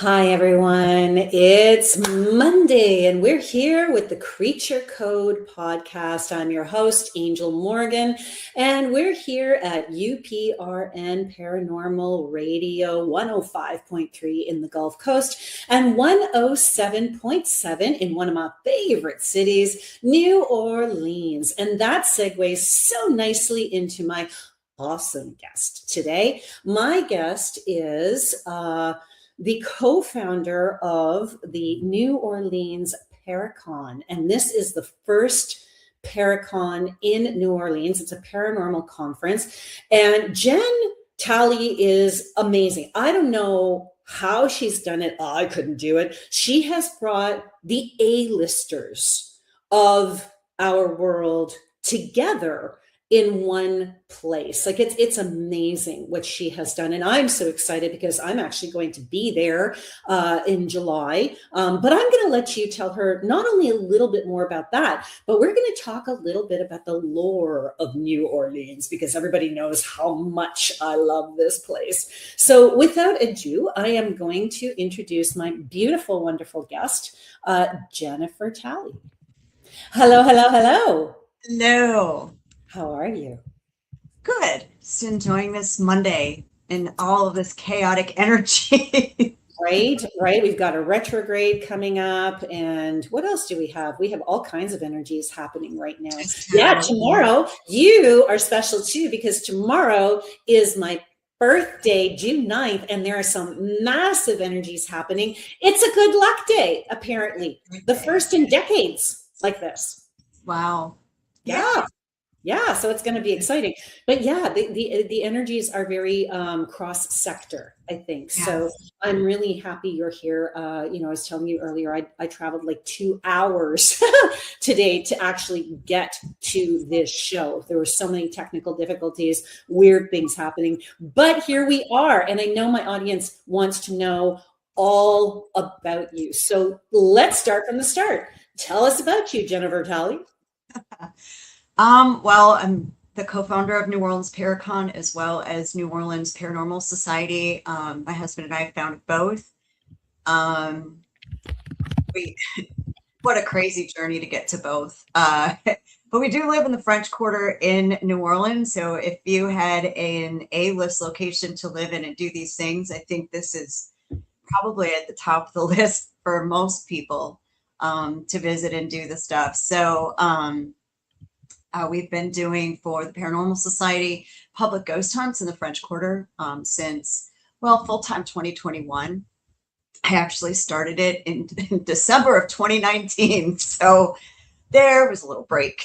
Hi, everyone. It's Monday, and we're here with the Creature Code podcast. I'm your host, Angel Morgan, and we're here at UPRN Paranormal Radio 105.3 in the Gulf Coast and 107.7 in one of my favorite cities, New Orleans. And that segues so nicely into my awesome guest today. My guest is the co-founder of the New Orleans Paracon. And this is the first Paracon in New Orleans. It's a paranormal conference. And Jen Talley is amazing. I don't know how she's done it. I couldn't do it. She has brought the A-listers of our world together in one place. Like it's amazing what she has done. And I'm so excited because I'm actually going to be there in July. But I'm going to let you tell her not only a little bit more about that, but we're going to talk a little bit about the lore of New Orleans because everybody knows how much I love this place. So without ado, I am going to introduce my beautiful, wonderful guest, Jennifer Talley. Hello, hello, hello. Hello. How are you? Good. Just enjoying this Monday and all of this chaotic energy. Right. We've got a retrograde coming up. And what else do we have? We have all kinds of energies happening right now. Yeah, tomorrow you are special too, because tomorrow is my birthday, June 9th, and there are some massive energies happening. It's a good luck day, apparently. The first in decades like this. Wow. Yeah, so it's going to be exciting. But yeah, the energies are very cross sector, I think. Yes. So I'm really happy you're here. I was telling you earlier, I traveled like 2 hours today to actually get to this show. There were so many technical difficulties, weird things happening, but here we are. And I know my audience wants to know all about you. So let's start from the start. Tell us about you, Jennifer Talley. Well, I'm the co-founder of New Orleans Paracon as well as New Orleans Paranormal Society. My husband and I founded both. What a crazy journey to get to both. But we do live in the French Quarter in New Orleans. So if you had an A-list location to live in and do these things, I think this is probably at the top of the list for most people to visit and do the stuff. So we've been doing for the Paranormal Society public ghost hunts in the French Quarter since, full-time 2021. I actually started it in December of 2019. So there was a little break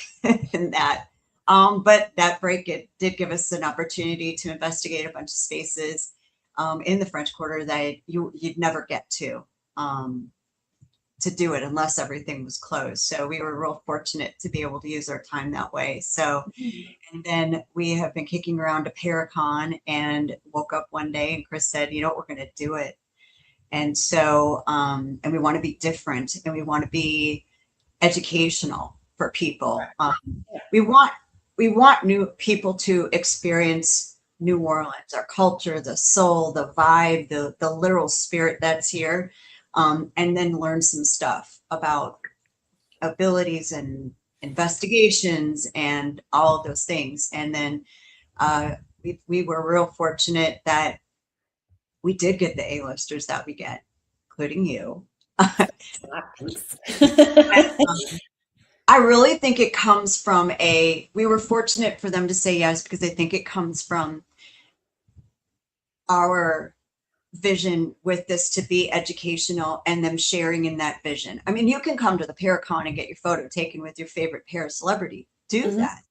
in that. But that break, it did give us an opportunity to investigate a bunch of spaces in the French Quarter that you'd never get to do it unless everything was closed. So we were real fortunate to be able to use our time that way. So, and then we have been kicking around a Paracon and woke up one day and Chris said, you know what, we're going to do it. And so, and we want to be different and we want to be educational for people. We want new people to experience New Orleans, our culture, the soul, the vibe, the literal spirit that's here. And then learn some stuff about abilities and investigations and all of those things. And then we were real fortunate that we did get the A-listers that we get, including you. I really think it comes from we were fortunate for them to say yes, because I think it comes from our vision with this to be educational and them sharing in that vision. I mean, you can come to the Paracon and get your photo taken with your favorite para celebrity. Do that.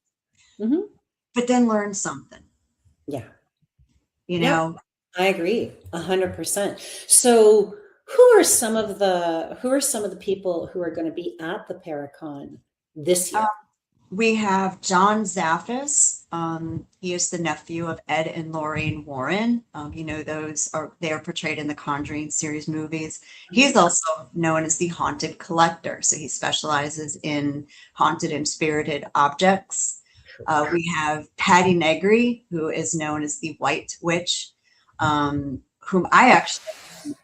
But then learn something. Yeah. I agree 100%. So who are some of the people who are going to be at the Paracon this year? We have John Zaffis. He is the nephew of Ed and Lorraine Warren. They are portrayed in the Conjuring series movies. He's also known as the Haunted Collector. So he specializes in haunted and spirited objects. We have Patty Negri, who is known as the White Witch, whom I actually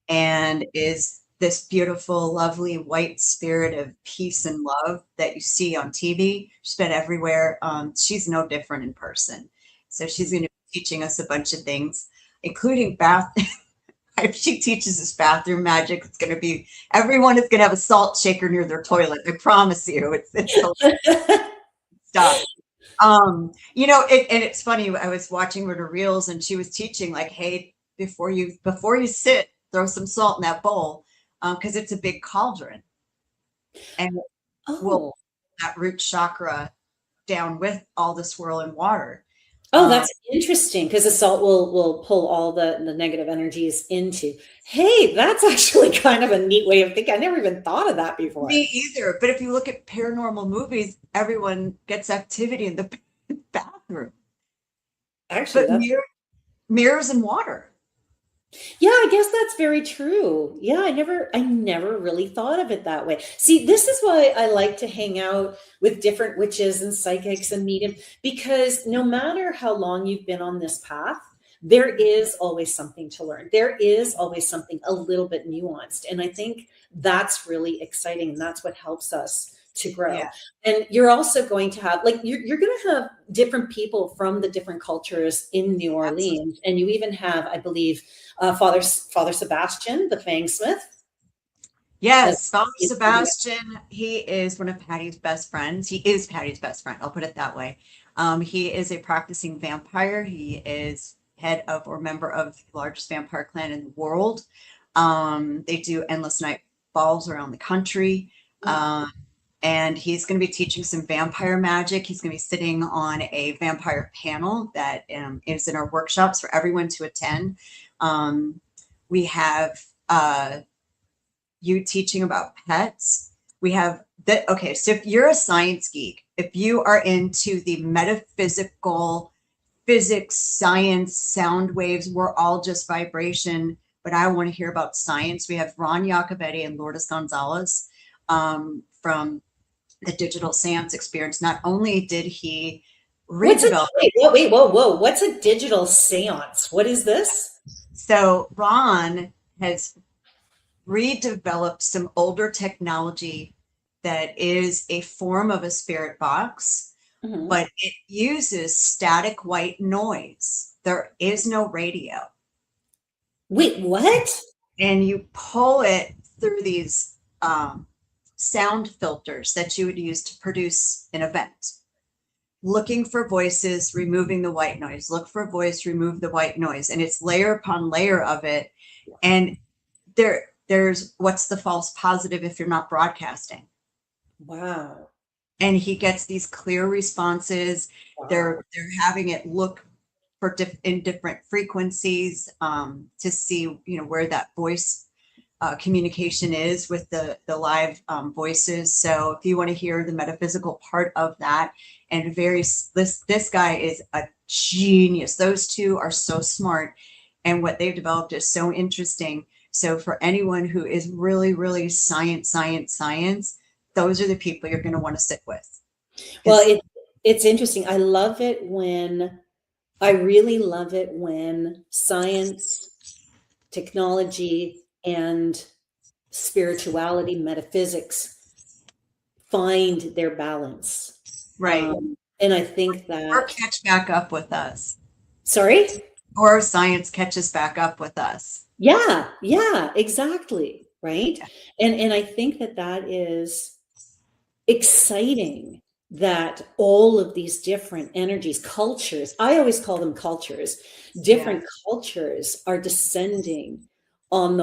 and is this beautiful, lovely white spirit of peace and love that you see on TV. She's been everywhere. She's no different in person. So she's going to be teaching us a bunch of things, including bath. If she teaches us bathroom magic, it's going to be, everyone is going to have a salt shaker near their toilet. I promise you. It's stuff. And it's funny. I was watching one of her reels, and she was teaching like, hey, before you sit, throw some salt in that bowl, because it's a big cauldron, and we'll Oh. that root chakra down with all the swirling water. Oh, that's interesting, because the salt will pull all the negative energies into. Hey, that's actually kind of a neat way of thinking. I never even thought of that before. Me either. But if you look at paranormal movies, everyone gets activity in the bathroom. Actually, But mirrors and water. yeah, I guess that's very true. Yeah, I never really thought of it that way. See, this is why I like to hang out with different witches and psychics and medium, because no matter how long you've been on this path, there is always something to learn. There is always something a little bit nuanced. And I think that's really exciting. And that's what helps us to grow. Yeah. And you're also going to have, like, you're going to have different people from the different cultures in New Orleans. And you even have, I believe, Father Sebastian, the Fangsmith. Yes, Father Sebastian. He is one of Patty's best friends. He is Patty's best friend. I'll put it that way. He is a practicing vampire. He is head of or member of the largest vampire clan in the world. They do endless night balls around the country. And he's going to be teaching some vampire magic. He's going to be sitting on a vampire panel that is in our workshops for everyone to attend. We have you teaching about pets. We have that. Okay, so if you're a science geek, if you are into the metaphysical, physics, science, sound waves, we're all just vibration, but I want to hear about science. We have Ron Jacobetti and Lourdes Gonzalez from the Digital Seance Experience. Not only did he redevelop. Whoa. What's a digital seance? What is this? So Ron has redeveloped some older technology that is a form of a spirit box, but it uses static white noise. There is no radio. Wait, what? And you pull it through these sound filters that you would use to produce an event. Looking for voices, removing the white noise. Look for a voice, remove the white noise. And it's layer upon layer of it. And there's what's the false positive if you're not broadcasting. Wow. And he gets these clear responses. Wow. They're having it look for in different frequencies to see, where that voice communication is with the live voices. So if you want to hear the metaphysical part of that, and this guy is a genius. Those two are so smart, and what they've developed is so interesting. So for anyone who is really, really science, those are the people you're going to want to sit with. Well, it's interesting. I really love it when science, technology, and spirituality, metaphysics find their balance. Right. And I think that. Or catch back up with us. Sorry? Or science catches back up with us. Yeah, exactly. Right. And I think that is exciting, that all of these different energies, cultures, I always call them cultures, different cultures are descending on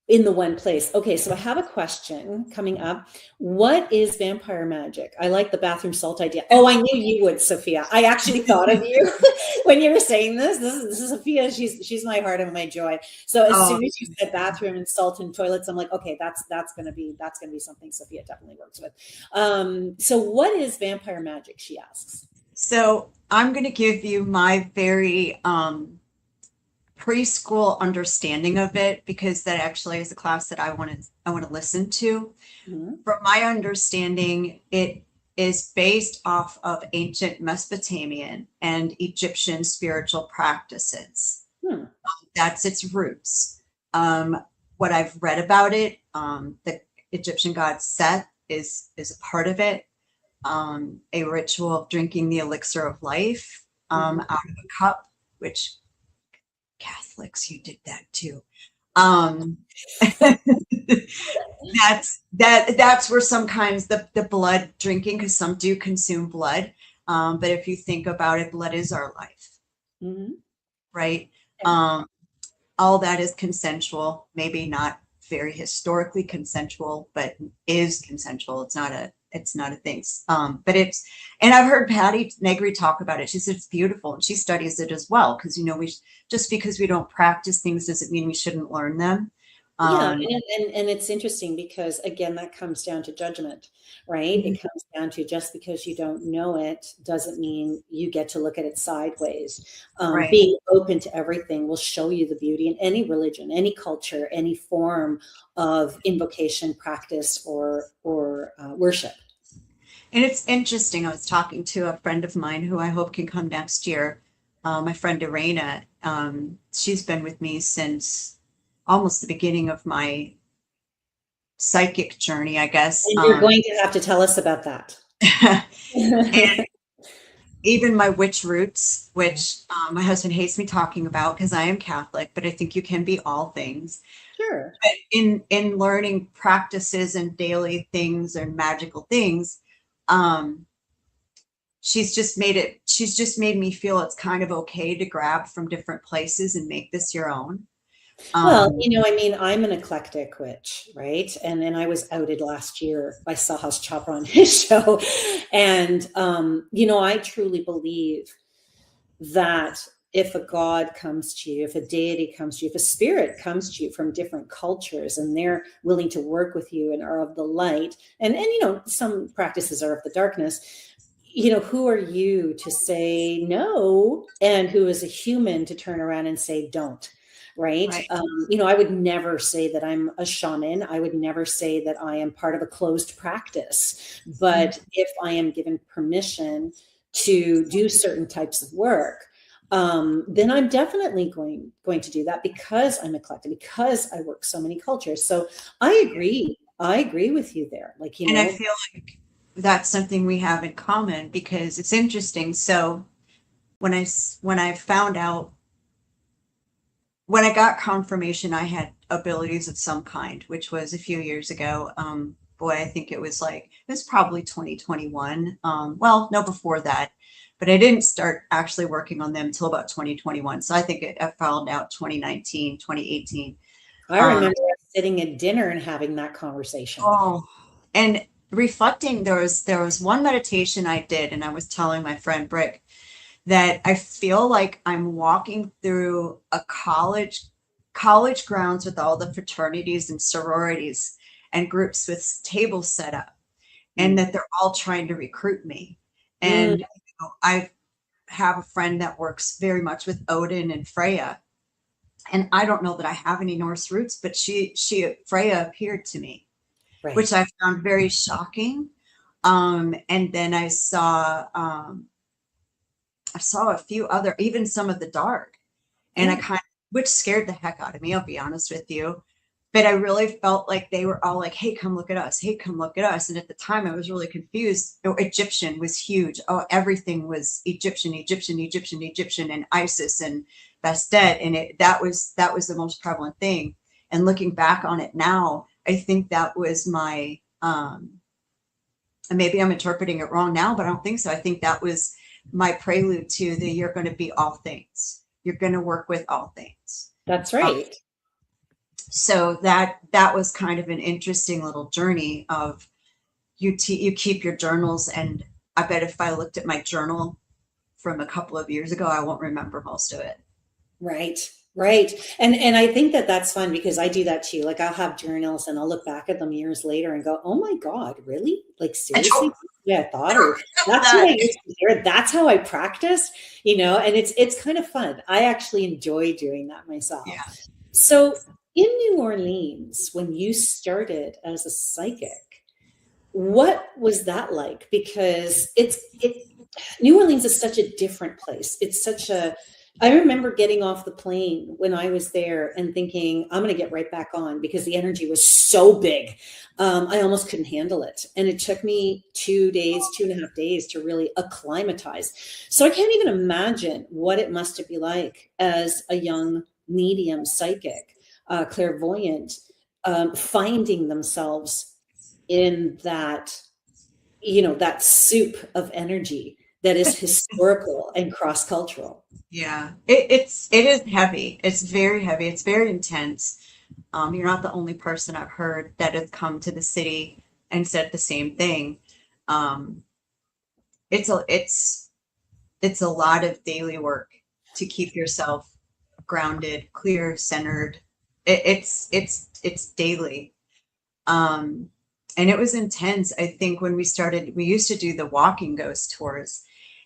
in the one place. Okay, so I have a question coming up. What is vampire magic? I like the bathroom salt idea. Oh, I knew you would, Sophia. I actually thought of you when you were saying this. This is Sophia. She's my heart and my joy. So as soon as you said bathroom and salt and toilets, I'm like, okay, that's gonna be something Sophia definitely works with. So what is vampire magic? She asks. So I'm going to give you my very preschool understanding of it, because that actually is a class that I want to listen to. From my understanding, it is based off of ancient Mesopotamian and Egyptian spiritual practices. That's its roots. What I've read about it, the Egyptian god Set is a part of it. A ritual of drinking the elixir of life out of a cup, which Catholics, you did that too. Um, that's where sometimes the blood drinking, because some do consume blood. But if you think about it, blood is our life, right? All that is consensual, maybe not very historically consensual, but is consensual. It's not a thing. But and I've heard Patty Negri talk about it. She said it's beautiful, and she studies it as well. Because just because we don't practice things doesn't mean we shouldn't learn them. Yeah, and it's interesting because again, that comes down to judgment, right? It comes down to just because you don't know it doesn't mean you get to look at it sideways. Right. Being open to everything will show you the beauty in any religion, any culture, any form of invocation, practice, or worship. And it's interesting. I was talking to a friend of mine who I hope can come next year. My friend Irena. She's been with me since almost the beginning of my psychic journey, I guess. And you're going to have to tell us about that. And even my witch roots, which my husband hates me talking about because I am Catholic, but I think you can be all things. Sure. But in learning practices and daily things and magical things, she's just made me feel it's kind of okay to grab from different places and make this your own. Well, I'm an eclectic witch, right? And then I was outed last year by Sahas Chopra on his show. And, I truly believe that if a God comes to you, if a deity comes to you, if a spirit comes to you from different cultures and they're willing to work with you and are of the light, and some practices are of the darkness, who are you to say no? And who is a human to turn around and say don't? Right. I would never say that I'm a shaman. I would never say that I am part of a closed practice. But if I am given permission to do certain types of work, then I'm definitely going to do that because I'm eclectic, because I work so many cultures. So I agree. I agree with you there. And I feel like that's something we have in common because it's interesting. So when I found out, when I got confirmation I had abilities of some kind, which was a few years ago, I think it was probably 2021. Well, no, before that, but I didn't start actually working on them until about 2021. So I think I found out 2019, 2018. I remember sitting at dinner and having that conversation. Oh, and reflecting, there was one meditation I did, and I was telling my friend Brick that I feel like I'm walking through a college grounds with all the fraternities and sororities and groups with tables set up, and that they're all trying to recruit me. And I have a friend that works very much with Odin and Freya, and I don't know that I have any Norse roots, but Freya appeared to me, which I found very shocking. And then I saw a few other, even some of the dark, and which scared the heck out of me, I'll be honest with you. But I really felt like they were all like, hey, come look at us. Hey, come look at us. And at the time I was really confused. Egyptian was huge. Oh, everything was Egyptian, and Isis and Bastet. And that was the most prevalent thing. And looking back on it now, I think that was my, and maybe I'm interpreting it wrong now, but I don't think so. I think that was my prelude to you're going to be all things. You're going to work with all things. That's right. So that was kind of an interesting little journey of you keep your journals. And I bet if I looked at my journal from a couple of years ago, I won't remember most of it. Right. Right. And I think that's fun because I do that too. Like I'll have journals and I'll look back at them years later and go, oh my God, really? Like seriously? Yeah, I thought that's what I used to hear. That's how I practiced, and it's kind of fun. I actually enjoy doing that myself. Yeah. So in New Orleans, when you started as a psychic, what was that like? Because New Orleans is such a different place. It's such a I remember getting off the plane when I was there and thinking, I'm going to get right back on because the energy was so big. I almost couldn't handle it. And it took me 2 days, 2.5 days to really acclimatize. So I can't even imagine what it must be like as a young medium psychic, clairvoyant, finding themselves in that, that soup of energy that is historical and cross-cultural. Yeah, it is heavy. It's very heavy. It's very intense. You're not the only person I've heard that has come to the city and said the same thing. Um, it's a it's it's a lot of daily work to keep yourself grounded, clear, centered. It's daily. Um, and it was intense. I think when we used to do the walking ghost tours.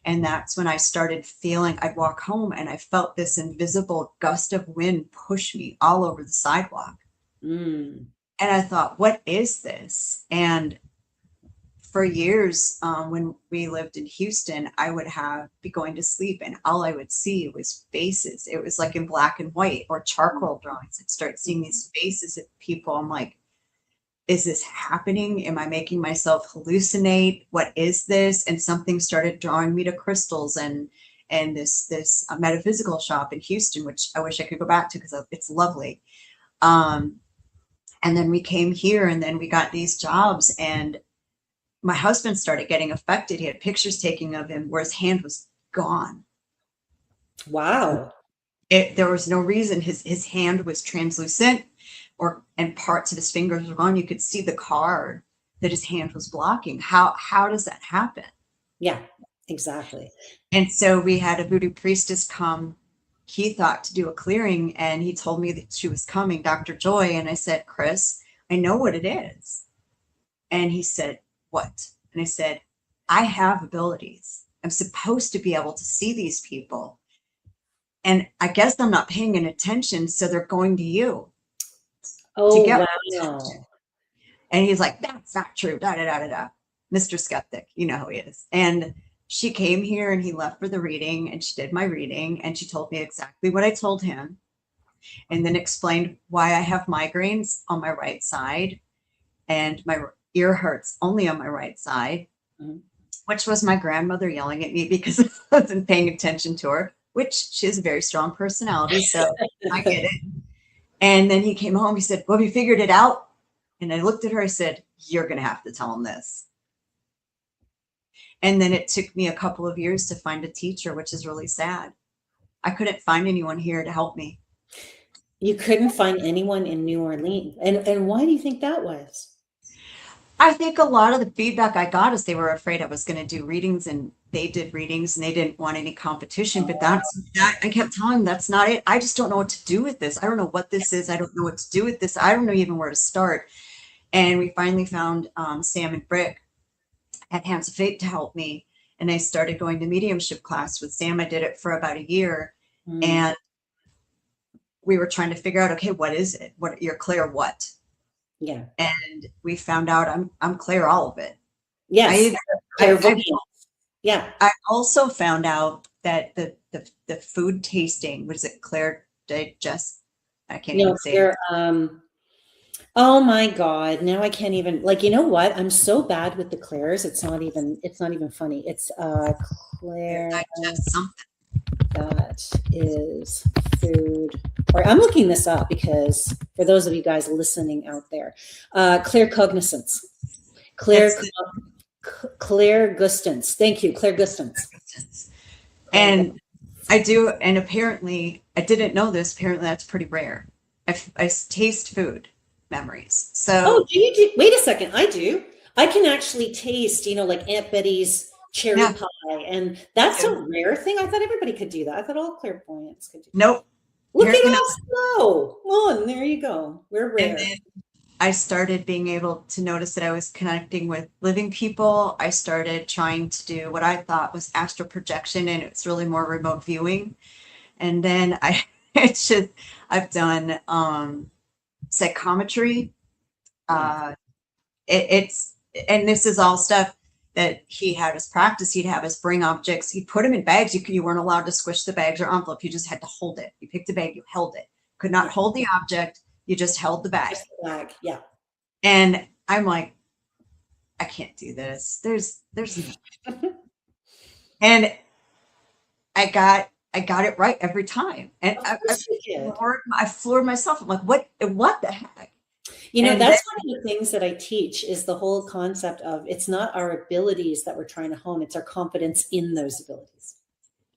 And that's when I started feeling, I'd walk home and I felt this invisible gust of wind push me all over the sidewalk. Mm. And I thought, what is this? And for years, when we lived in Houston, I would be going to sleep and all I would see was faces. It was like in black and white or charcoal drawings. I'd start seeing these faces of people. I'm like, is this happening? Am I making myself hallucinate? What is this? And something started drawing me to crystals and this metaphysical shop in Houston, which I wish I could go back to because it's lovely. Um, and then we came here and then we got these jobs and my husband started getting affected. He had pictures taken of him where his hand was gone. Wow. There was no reason. His hand was translucent and parts of his fingers were gone. You could see the card that his hand was blocking. How does that happen? Yeah, exactly. And so we had a voodoo priestess come. He thought to do a clearing and he told me that she was coming, Dr. Joy. And I said, Chris, I know what it is. And he said, what? And I said, I have abilities. I'm supposed to be able to see these people. And I guess I'm not paying any attention. So they're going to you to Oh, get wow. attention. And he's like, that's not true. Da, da, da, da, da. Mr. Skeptic, you know who he is. And she came here and he left for the reading and she did my reading and she told me exactly what I told him and then explained why I have migraines on my right side and my ear hurts only on my right side, which was my grandmother yelling at me because I wasn't paying attention to her, which she has a very strong personality. So I get it. And then he came home. He said, well, we figured it out. And I looked at her. I said, you're going to have to tell him this. And then it took me a couple of years to find a teacher, which is really sad. I couldn't find anyone here to help me. You couldn't find anyone in New Orleans. And why do you think that was? I think a lot of the feedback I got is they were afraid I was going to do readings and they did readings and they didn't want any competition. But that I kept telling them that's not it. I just don't know what to do with this. I don't know what this is. I don't know what to do with this. I don't know even where to start. And we finally found Sam and Brick at Hands of Fate to help me. And I started going to mediumship class with Sam. I did it for about a year. And we were trying to figure out, okay, what is it? What you're Claire what? Yeah. And we found out I'm Claire all of it. Yes. Yeah. I also found out that the food tasting, was it Claire Digest? I can't even say it. Oh my God. Now I can't even, like, you know what? I'm so bad with the Claires. It's not even funny. It's Claire. Digest something. That is food. Or I'm looking this up because for those of you guys listening out there, claircognizance. Claire Gustance. Thank you, Claire Gustance. And I do, and apparently I didn't know this. Apparently that's pretty rare. I taste food memories. So do you wait a second? I do. I can actually taste, like Aunt Betty's cherry pie, and that's a rare thing. I thought everybody could do that. I thought all clairvoyants could do that. Nope. Look at us go. On, there you go. We're rare. And then I started being able to notice that I was connecting with living people. I started trying to do what I thought was astral projection, and it's really more remote viewing. And then I've done psychometry. And this is all stuff that he had us practice. He'd have us bring objects. He'd put them in bags. You weren't allowed to squish the bags or envelope. You just had to hold it. You picked a bag, you held it. Could not hold the object. You just held the bag. Just the bag. Yeah. And I'm like, I can't do this. There's and I got it right every time. And I floored myself. I'm like, what the heck? You know, that's one of the things that I teach is the whole concept of it's not our abilities that we're trying to hone, it's our confidence in those abilities.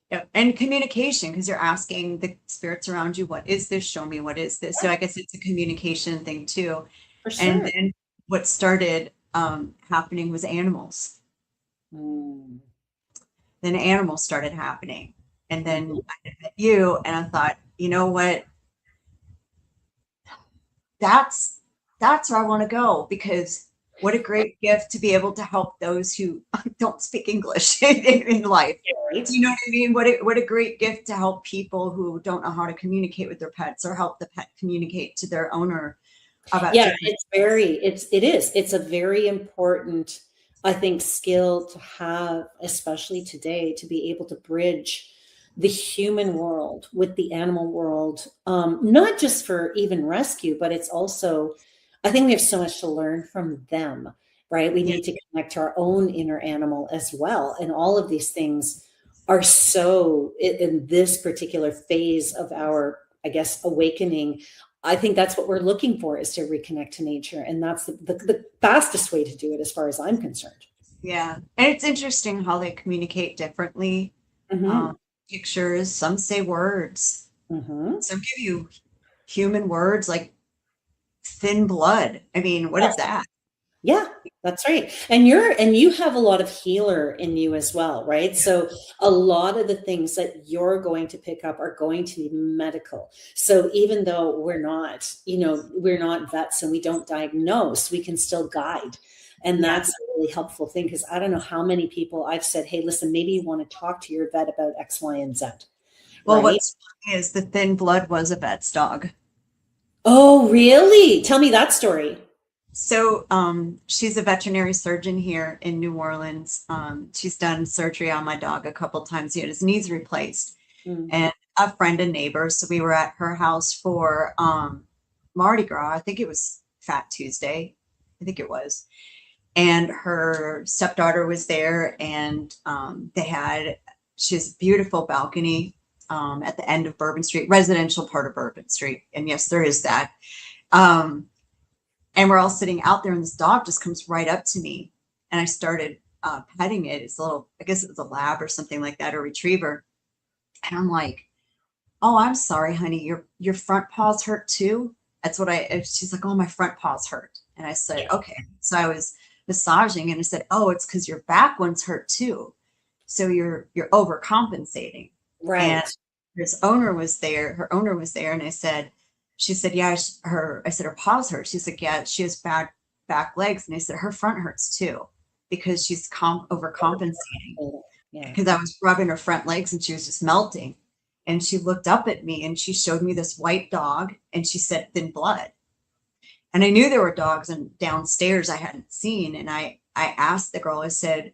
Yeah. And communication, because you're asking the spirits around you, what is this? Show me, what is this? So I guess it's a communication thing too. For sure. And then what started happening was animals. Then animals started happening. And then I met you and I thought, you know what? That's where I want to go, because what a great gift to be able to help those who don't speak English in life. Right. You know what I mean? What a great gift to help people who don't know how to communicate with their pets, or help the pet communicate to their owner about. Yeah, it's a very important, I think, skill to have, especially today, to be able to bridge the human world with the animal world, not just for even rescue, but it's also, I think we have so much to learn from them, right? We need to connect to our own inner animal as well. And all of these things are so, in this particular phase of our, I guess, awakening, I think that's what we're looking for, is to reconnect to nature. And that's the fastest way to do it as far as I'm concerned. Yeah. And it's interesting how they communicate differently. Pictures, some say words. Some give you human words like thin blood. I mean, what is that? Yeah, that's right. And you have a lot of healer in you as well, right? So a lot of the things that you're going to pick up are going to be medical. So even though we're not vets and we don't diagnose, we can still guide. And that's a really helpful thing, because I don't know how many people I've said, hey, listen, maybe you want to talk to your vet about X, Y, and Z. Well, what's funny is the thin blood was a vet's dog. Oh, really? Tell me that story. So she's a veterinary surgeon here in New Orleans. She's done surgery on my dog a couple times. He had his knees replaced. And a friend and neighbor, so we were at her house for Mardi Gras. I think it was Fat Tuesday. I think it was. And her stepdaughter was there, and she has a beautiful balcony at the end of Bourbon Street, residential part of Bourbon Street. And yes, there is that. And we're all sitting out there, and this dog just comes right up to me, and I started petting it. It's a little, I guess it was a lab or something like that, a retriever. And I'm like, oh, I'm sorry, honey. Your front paws hurt too. That's what she's like, oh, my front paws hurt. And I said, okay. So I was massaging, and I said, oh, it's because your back ones hurt too. So you're overcompensating. Right. And her owner was there. And she said, yeah, I said, her paws hurt. She's like, yeah, she has bad back legs. And I said, her front hurts too, because she's overcompensating. Because I was rubbing her front legs and she was just melting. And she looked up at me and she showed me this white dog, and she said thin blood. And I knew there were dogs downstairs I hadn't seen. And I asked the girl, I said,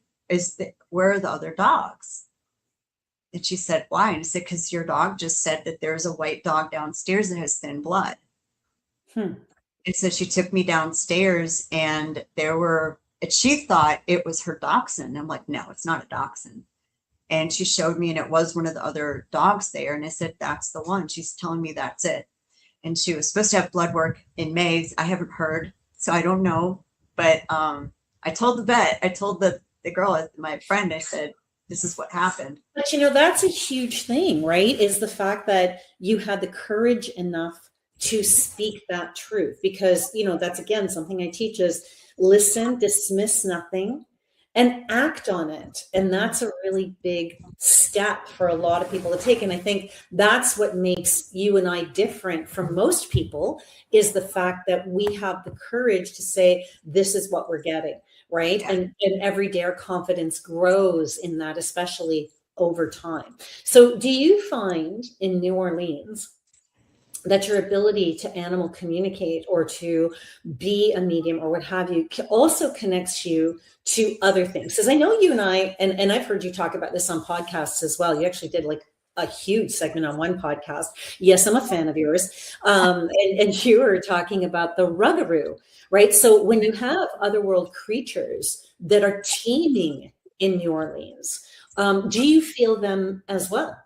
where are the other dogs? And she said, why? And I said, because your dog just said that there's a white dog downstairs that has thin blood. And so she took me downstairs, and she thought it was her dachshund. I'm like, no, it's not a dachshund. And she showed me, and it was one of the other dogs there. And I said, that's the one. She's telling me that's it. And she was supposed to have blood work in May. I haven't heard, so I don't know. But I told the vet, I told the girl, my friend, I said, this is what happened. But that's a huge thing, right? Is the fact that you had the courage enough to speak that truth, because, that's again, something I teach is listen, dismiss nothing, and act on it. And that's a really big step for a lot of people to take. And I think that's what makes you and I different from most people, is the fact that we have the courage to say, this is what we're getting, right? And every day our confidence grows in that, especially over time. So do you find in New Orleans that your ability to animal communicate or to be a medium or what have you also connects you to other things. Because I know you and I, and I've heard you talk about this on podcasts as well. You actually did like a huge segment on one podcast. Yes, I'm a fan of yours. And you were talking about the Rougarou, right? So when you have otherworld creatures that are teeming in New Orleans, do you feel them as well?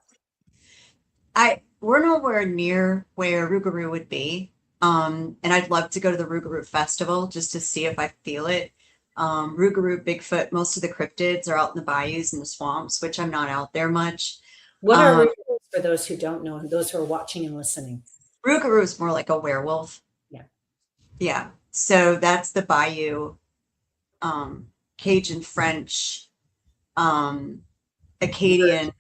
We're nowhere near where Rougarou would be. And I'd love to go to the Rougarou Festival just to see if I feel it. Rougarou, Bigfoot, most of the cryptids are out in the bayous and the swamps, which I'm not out there much. What are Um, Rougarous for those who don't know, and those who are watching and listening? Rougarou is more like a werewolf. Yeah. Yeah. So that's the bayou, Cajun French, Acadian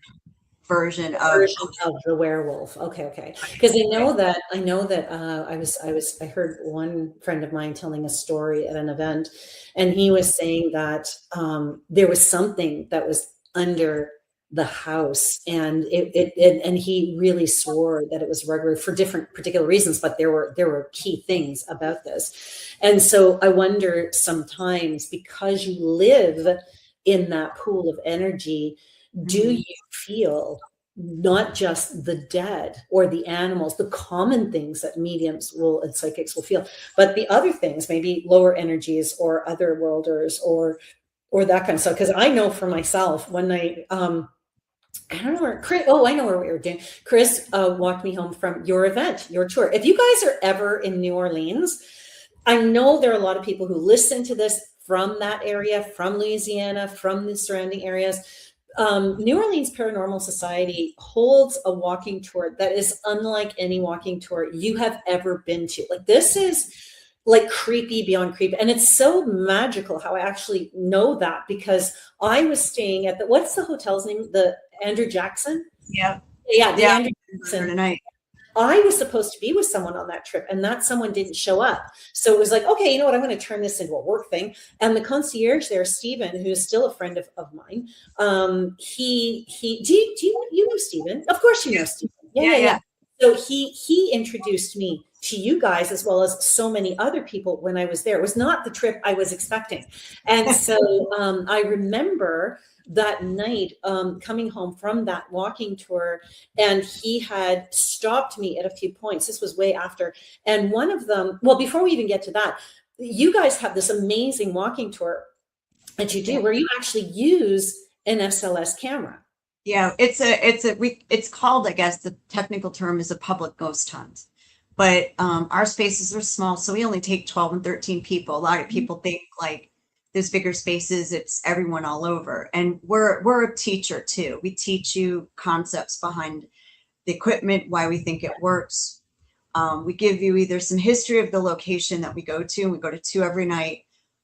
version of. Version of the werewolf. Okay, okay. Because I know that I heard one friend of mine telling a story at an event, and he was saying that there was something that was under the house, and and he really swore that it was regular for different particular reasons, but there were key things about this. And so I wonder sometimes, because you live in that pool of energy, do Mhm. you feel not just the dead or the animals, the common things that mediums will and psychics will feel, but the other things, maybe lower energies or other worlders or that kind of stuff? Because I know for myself, one night, I don't know where Chris. Oh, I know where we were doing. Chris walked me home from your event, your tour. If you guys are ever in New Orleans, I know there are a lot of people who listen to this from that area, from Louisiana, from the surrounding areas. New Orleans Paranormal Society holds a walking tour that is unlike any walking tour you have ever been to. Like, this is like creepy beyond creepy. And it's so magical how I actually know that, because I was staying at what's the hotel's name? The Andrew Jackson? Yeah. Yeah, the Yeah. Andrew For Jackson. tonight. I was supposed to be with someone on that trip, and that someone didn't show up. So it was like, okay, you know what? I'm going to turn this into a work thing. And the concierge there, Stephen, who is still a friend of mine, he do you know Stephen? Of course you know Stephen. Yeah, Yeah, yeah, yeah. yeah. So he introduced me to you guys as well as so many other people when I was there. It was not the trip I was expecting. And so I remember that night coming home from that walking tour, and he had stopped me at a few points. This was way after. And one of them, well, before we even get to that, you guys have this amazing walking tour that you do Yeah. where you actually use an SLS camera. Yeah, it's called, I guess the technical term is a public ghost hunt. But our spaces are small, so we only take 12 and 13 people. A lot of people think like there's bigger spaces, it's everyone all over. And we're a teacher too. We teach you concepts behind the equipment, why we think it works. We give you either some history of the location that we go to, and we go to two every night,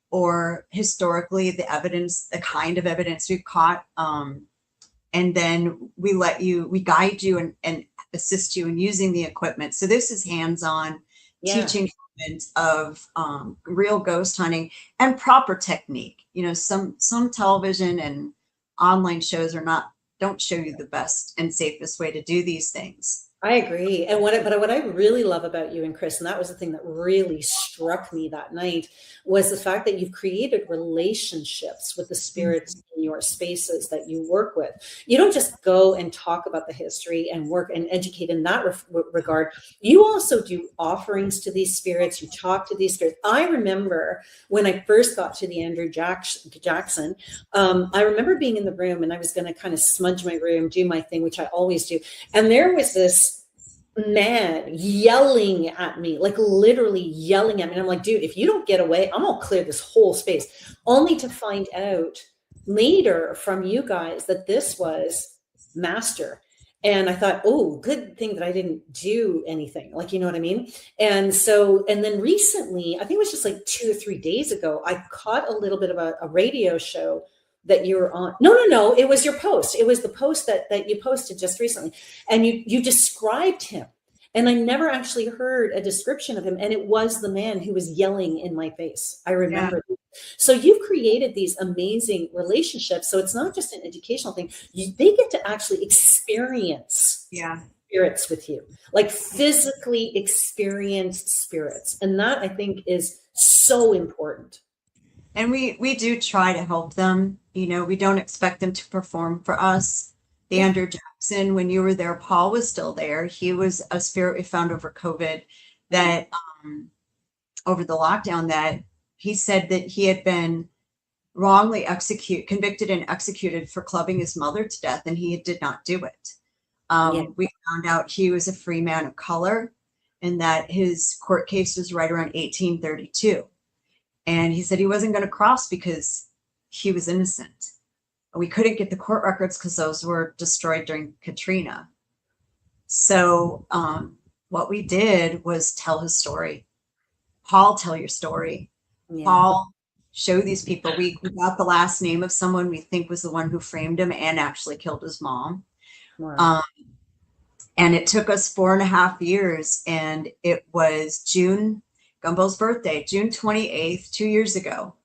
or historically the evidence, the kind of evidence we've caught. And then we guide you and assist you in using the equipment. So this is hands-on Yeah. teaching of real ghost hunting and proper technique. You know, some television and online shows don't show you the best and safest way to do these things. I agree. And what I really love about you and Chris, and that was the thing that really struck me that night, was the fact that you've created relationships with the spirits in your spaces that you work with. You don't just go and talk about the history and work and educate in that regard. You also do offerings to these spirits. You talk to these spirits. I remember when I first got to the Andrew Jackson, I remember being in the room, and I was going to kind of smudge my room, do my thing, which I always do. And there was this man yelling at me, like literally yelling at me. And I'm like, dude, if you don't get away, I'm gonna clear this whole space. Only to find out later from you guys that this was Master. And I thought, oh, good thing that I didn't do anything. Like, you know what I mean? And so, and then recently, I think it was just like 2 or 3 days ago, I caught a little bit of a radio show that you were on. No. It was your post. It was the post that you posted just recently. And you described him. And I never actually heard a description of him. And it was the man who was yelling in my face. I remember. Yeah. So you've created these amazing relationships. So it's not just an educational thing. They get to actually experience spirits with you, like physically experience spirits. And that I think is so important. And we do try to help them. You know, we don't expect them to perform for us. The Yeah. Andrew Jackson, when you were there, Paul was still there. He was a spirit we found over COVID that over the lockdown, that he said that he had been wrongly convicted and executed for clubbing his mother to death, and he did not do it. Yeah. We found out he was a free man of color and that his court case was right around 1832. And he said he wasn't going to cross because he was innocent. We couldn't get the court records because those were destroyed during Katrina. So what we did was tell his story. Paul, tell your story. Yeah. Paul, show these people. We got the last name of someone we think was the one who framed him and actually killed his mom. Wow. And it took us 4.5 years. And it was Gumbo's birthday, June 28th, 2 years ago.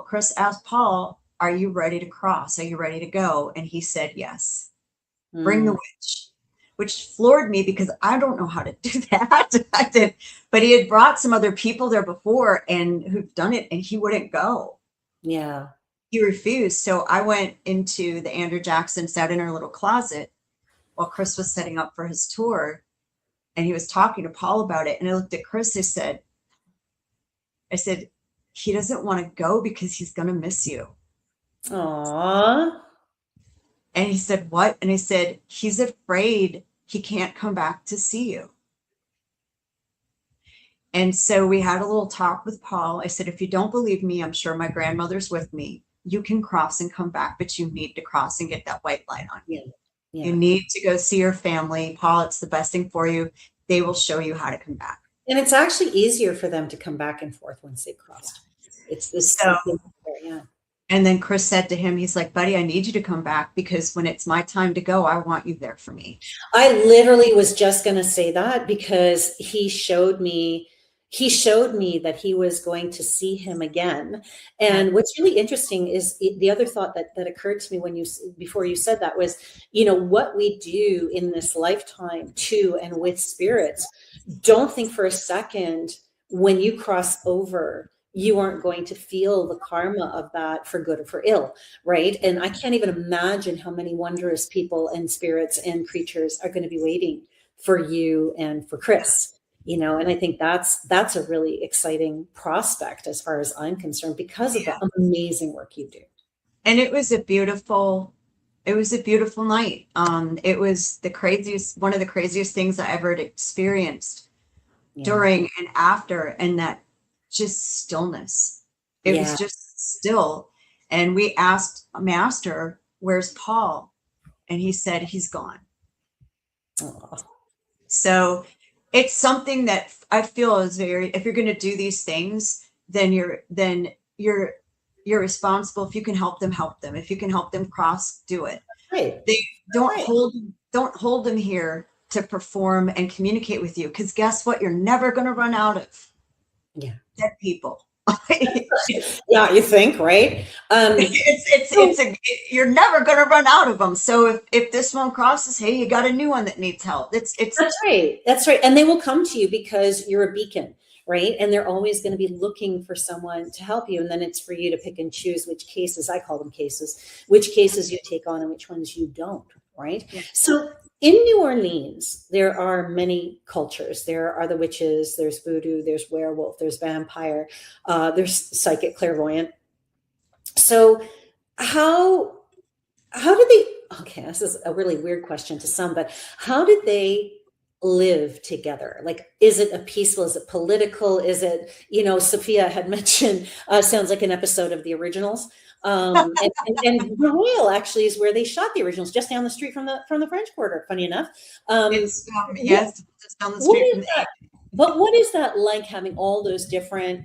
Chris asked Paul, "Are you ready to cross? Are you ready to go?" And he said, "Yes. Bring the witch," which floored me because I don't know how to do that. I did, but he had brought some other people there before and who've done it, and he wouldn't go. Yeah. He refused. So I went into the Andrew Jackson, sat in our little closet while Chris was setting up for his tour, and he was talking to Paul about it. And I looked at Chris. I said, he doesn't want to go because he's going to miss you. Aww. And he said, "What?" And I said, "He's afraid he can't come back to see you." And so we had a little talk with Paul. I said, "If you don't believe me, I'm sure my grandmother's with me. You can cross and come back, but you need to cross and get that white light on you. Yeah. You need to go see your family. Paul, it's the best thing for you. They will show you how to come back." And it's actually easier for them to come back and forth once they've crossed. It's this. So, yeah. and then Chris said to him, he's like, "Buddy, I need you to come back because when it's my time to go, I want you there for me." I literally was just going to say that because he showed me that he was going to see him again. And what's really interesting is the other thought that occurred to me before you said that was, what we do in this lifetime to and with spirits. Don't think for a second when you cross over, you aren't going to feel the karma of that for good or for ill, right? And I can't even imagine how many wondrous people and spirits and creatures are going to be waiting for you and for Chris, and I think that's a really exciting prospect as far as I'm concerned because of the amazing work you do. And it was a beautiful night. It was one of the craziest things I ever experienced during and after, and that just stillness. It was just still. And we asked Master, "Where's Paul?" And he said, "He's gone." Aww. So it's something that I feel is if you're going to do these things, then you're responsible. If you can help them, help them. If you can help them cross, do it. Right. They don't hold them here to perform and communicate with you. Because guess what? You're never going to run out of dead people. Yeah, you think, right? You're never going to run out of them. So if this one crosses, hey, you got a new one that needs help. That's right. That's right. And they will come to you because you're a beacon, right? And they're always going to be looking for someone to help you. And then it's for you to pick and choose which cases, I call them cases, which cases you take on and which ones you don't, right? Yeah. So in New Orleans, there are many cultures. There are the witches, there's voodoo, there's werewolf, there's vampire, there's psychic clairvoyant. So how did they, okay, this is a really weird question to some, but how did they live together? Like, is it a peaceful, is it political? Is it, Sophia had mentioned, sounds like an episode of The Originals. And Royal actually is where they shot the originals, just down the street from the French Quarter. Funny enough, it's down the street from the. But what is that like, having all those different?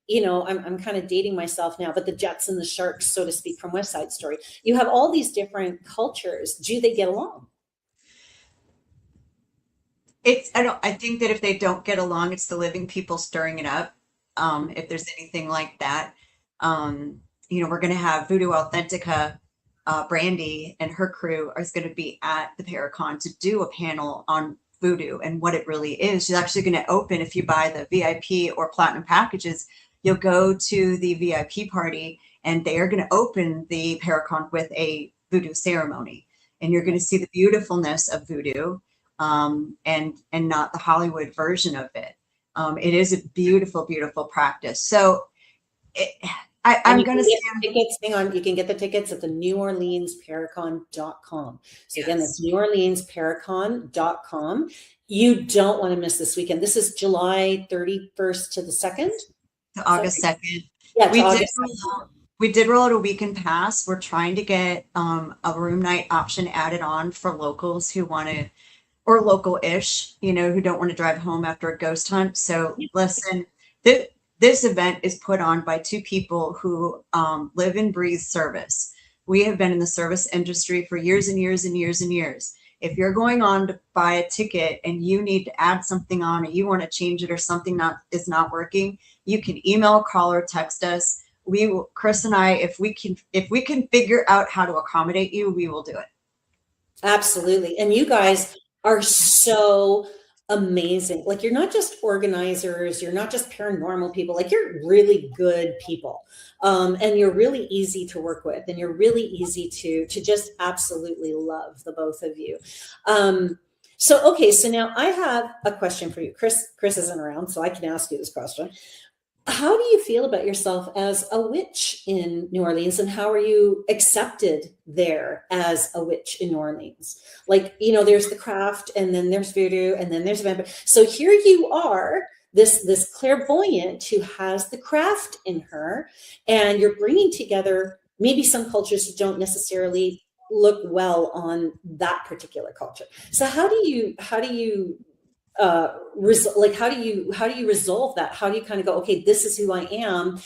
I'm kind of dating myself now, but the Jets and the Sharks, so to speak, from West Side Story. You have all these different cultures. Do they get along? I think that if they don't get along, it's the living people stirring it up. If there's anything like that. We're going to have Voodoo Authentica Brandy and her crew is going to be at the Paracon to do a panel on voodoo and what it really is. She's actually going to open, if you buy the VIP or platinum packages, you'll go to the VIP party and they are going to open the Paracon with a voodoo ceremony. And you're going to see the beautifulness of voodoo, and not the Hollywood version of it. It is a beautiful, beautiful practice. So I'm going to say tickets. Hang on, you can get the tickets at the neworleansparacon.com. So again, that's neworleansparacon.com. You don't want to miss this weekend. This is July 31st to the 2nd. To August 2nd. Yeah, we did roll out a weekend pass. We're trying to get a room night option added on for locals who want to, or local-ish, who don't want to drive home after a ghost hunt. So listen, this event is put on by two people who live and breathe service. We have been in the service industry for years and years and years and years. If you're going on to buy a ticket and you need to add something on, or you want to change it, or something is not working, you can email, call, or text us. We will, Chris and I, if we can figure out how to accommodate you, we will do it. Absolutely. And you guys are so amazing. Like, you're not just organizers, you're not just paranormal people, like, you're really good people. And you're really easy to work with, and you're really easy to just absolutely love, the both of you. So now I have a question for you. Chris isn't around, so I can ask you this question. How do you feel about yourself as a witch in New Orleans, and how are you accepted there as a witch in New Orleans? Like, there's the craft, and then there's voodoo, and then there's vampire. So here you are, this clairvoyant who has the craft in her, and you're bringing together maybe some cultures who don't necessarily look well on that particular culture. So how do you resolve that? How do you kind of go, okay, this is who I am.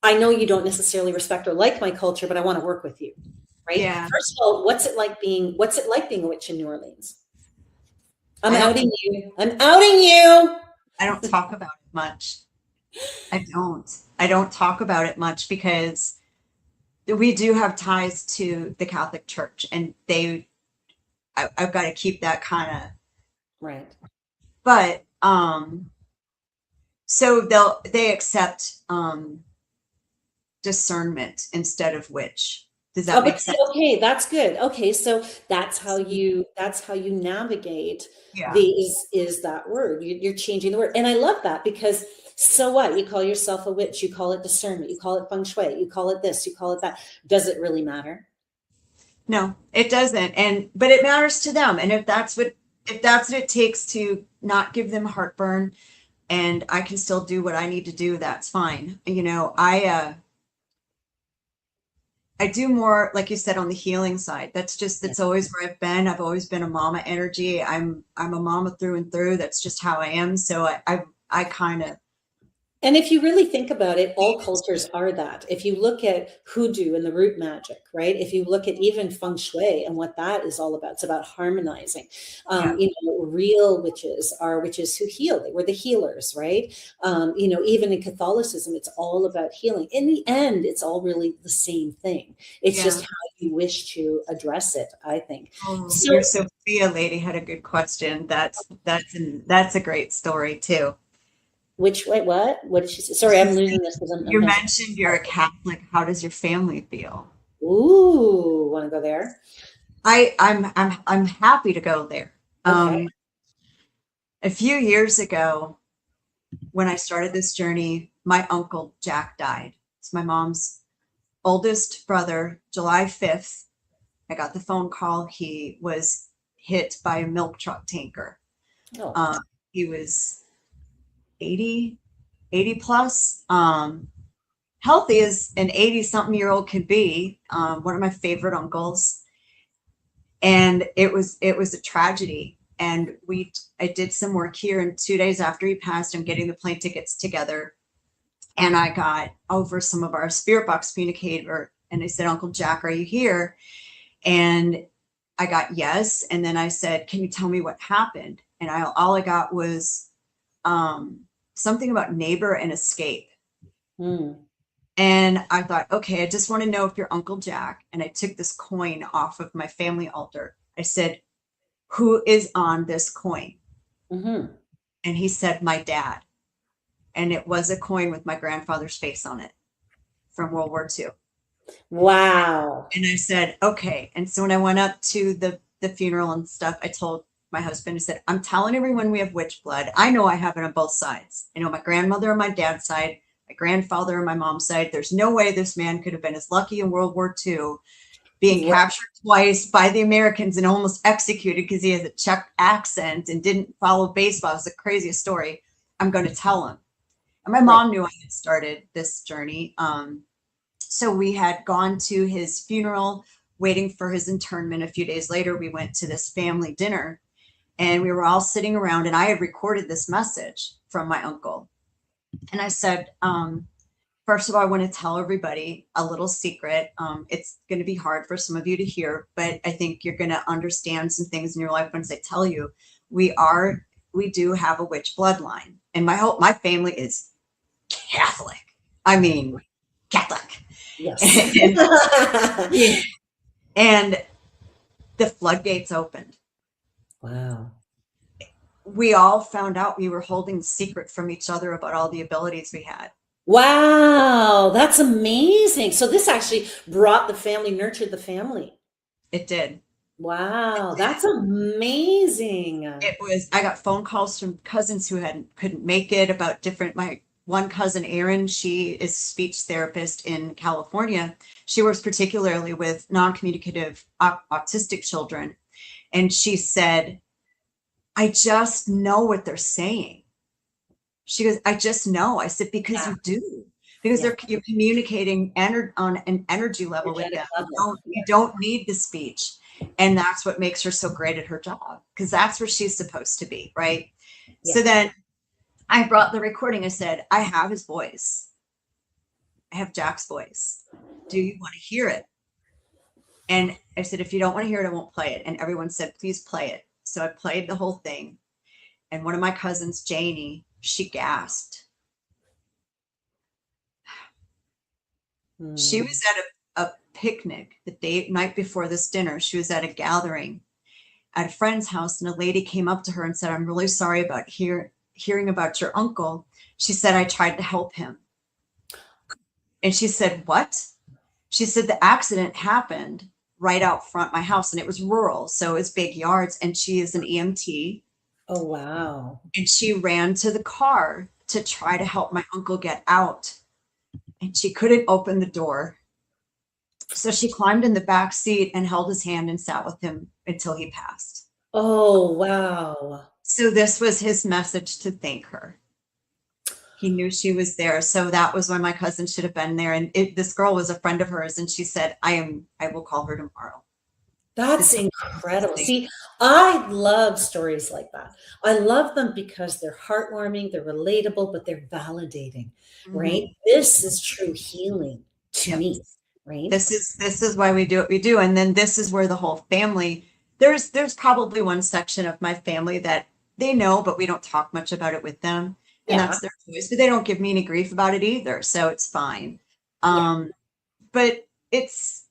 I know you don't necessarily respect or like my culture, but I want to work with you, right? Yeah. First of all, what's it like being a witch in New Orleans? I'm outing you. I don't talk about it much. I don't talk about it much because we do have ties to the Catholic Church, and I've got to keep that kind of right. But so they accept discernment instead of witch. Does that make sense? Okay, that's good. Okay, so that's how you navigate Yeah. is that word. You're changing the word. And I love that, because so what? You call yourself a witch, you call it discernment, you call it feng shui, you call it this, you call it that. Does it really matter? No, it doesn't. But it matters to them. And if that's what it takes to not give them heartburn, and I can still do what I need to do, that's fine. I do more, like you said, on the healing side. That's always where I've been. I've always been a mama energy. I'm a mama through and through. That's just how I am. So I kind of. And if you really think about it, all cultures are that. If you look at hoodoo and the root magic, right? If you look at even feng shui and what that is all about, it's about harmonizing. Real witches are witches who heal. They were the healers, right? Even in Catholicism, it's all about healing. In the end, it's all really the same thing. It's just how you wish to address it, I think. So, your Sophia lady had a good question. That's a great story too. Which way? What did she say? Sorry, I'm losing this because you mentioned you're a Catholic. How does your family feel? Ooh, want to go there? I'm happy to go there. Okay. A few years ago, when I started this journey, my uncle Jack died. It's my mom's oldest brother. July 5th, I got the phone call. He was hit by a milk truck tanker. Oh. He was 80 plus, healthy as an 80-something-year-old could be. One of my favorite uncles, and it was a tragedy. And I did some work here, and 2 days after he passed, I'm getting the plane tickets together, and I got over some of our spirit box communicator, and I said, Uncle Jack, are you here? And I got yes. And then I said, can you tell me what happened? And all I got was something about neighbor and escape. And I thought, okay, I just want to know if you're Uncle Jack. And I took this coin off of my family altar. I said, who is on this coin? Mm-hmm. And he said, my dad. And it was a coin with my grandfather's face on it from World War II. Wow. And I said, okay. And so when I went up to the funeral and stuff, I told my husband, I said, I'm telling everyone we have witch blood. I know I have it on both sides. I know my grandmother on my dad's side, my grandfather on my mom's side. There's no way this man could have been as lucky in World War II, being Right. captured twice by the Americans and almost executed because he has a Czech accent and didn't follow baseball. It's the craziest story. I'm going to tell him. And my mom knew I had started this journey. So we had gone to his funeral, waiting for his internment. A few days later, we went to this family dinner and we were all sitting around, and I had recorded this message from my uncle. And I said, first of all, I want to tell everybody a little secret. It's going to be hard for some of you to hear, but I think you're going to understand some things in your life once I tell you. We do have a witch bloodline, and my family is Catholic. I mean, Catholic. Yes. And the floodgates opened. Wow. We all found out we were holding secret from each other about all the abilities we had. Wow, that's amazing. So this actually brought the family, nurtured the family. It did. Wow, that's amazing. I got phone calls from cousins who couldn't make it about my one cousin, Erin, she is a speech therapist in California. She works particularly with non-communicative autistic children. And she said, I just know what they're saying. She goes, I just know. I said, because you do. Because you're communicating on an energy level with them. You don't need the speech. And that's what makes her so great at her job, because that's where she's supposed to be, right? Yeah. So then I brought the recording. I said, I have his voice. I have Jack's voice. Do you want to hear it? And I said, if you don't want to hear it, I won't play it. And everyone said, please play it. So I played the whole thing. And one of my cousins, Janie, she gasped. She was at a picnic the night before this dinner. She was at a gathering at a friend's house, and a lady came up to her and said, I'm really sorry about hearing about your uncle. She said, I tried to help him. And she said, what? She said, the accident happened right out front my house, and it was rural, so it's big yards, and she is an EMT. Oh, wow. And she ran to the car to try to help my uncle get out, and she couldn't open the door. So she climbed in the back seat and held his hand and sat with him until he passed. Oh, wow. So this was his message to thank her. He knew she was there. So that was when my cousin should have been there. And this girl was a friend of hers. And she said, I will call her tomorrow. That's incredible. See, I love stories like that. I love them because they're heartwarming, they're relatable, but they're validating, right? This is true healing to me, right? This is why we do what we do. And then this is where the whole family, there's probably one section of my family that they know, but we don't talk much about it with them. And that's their choice, but they don't give me any grief about it either. So it's fine. But it's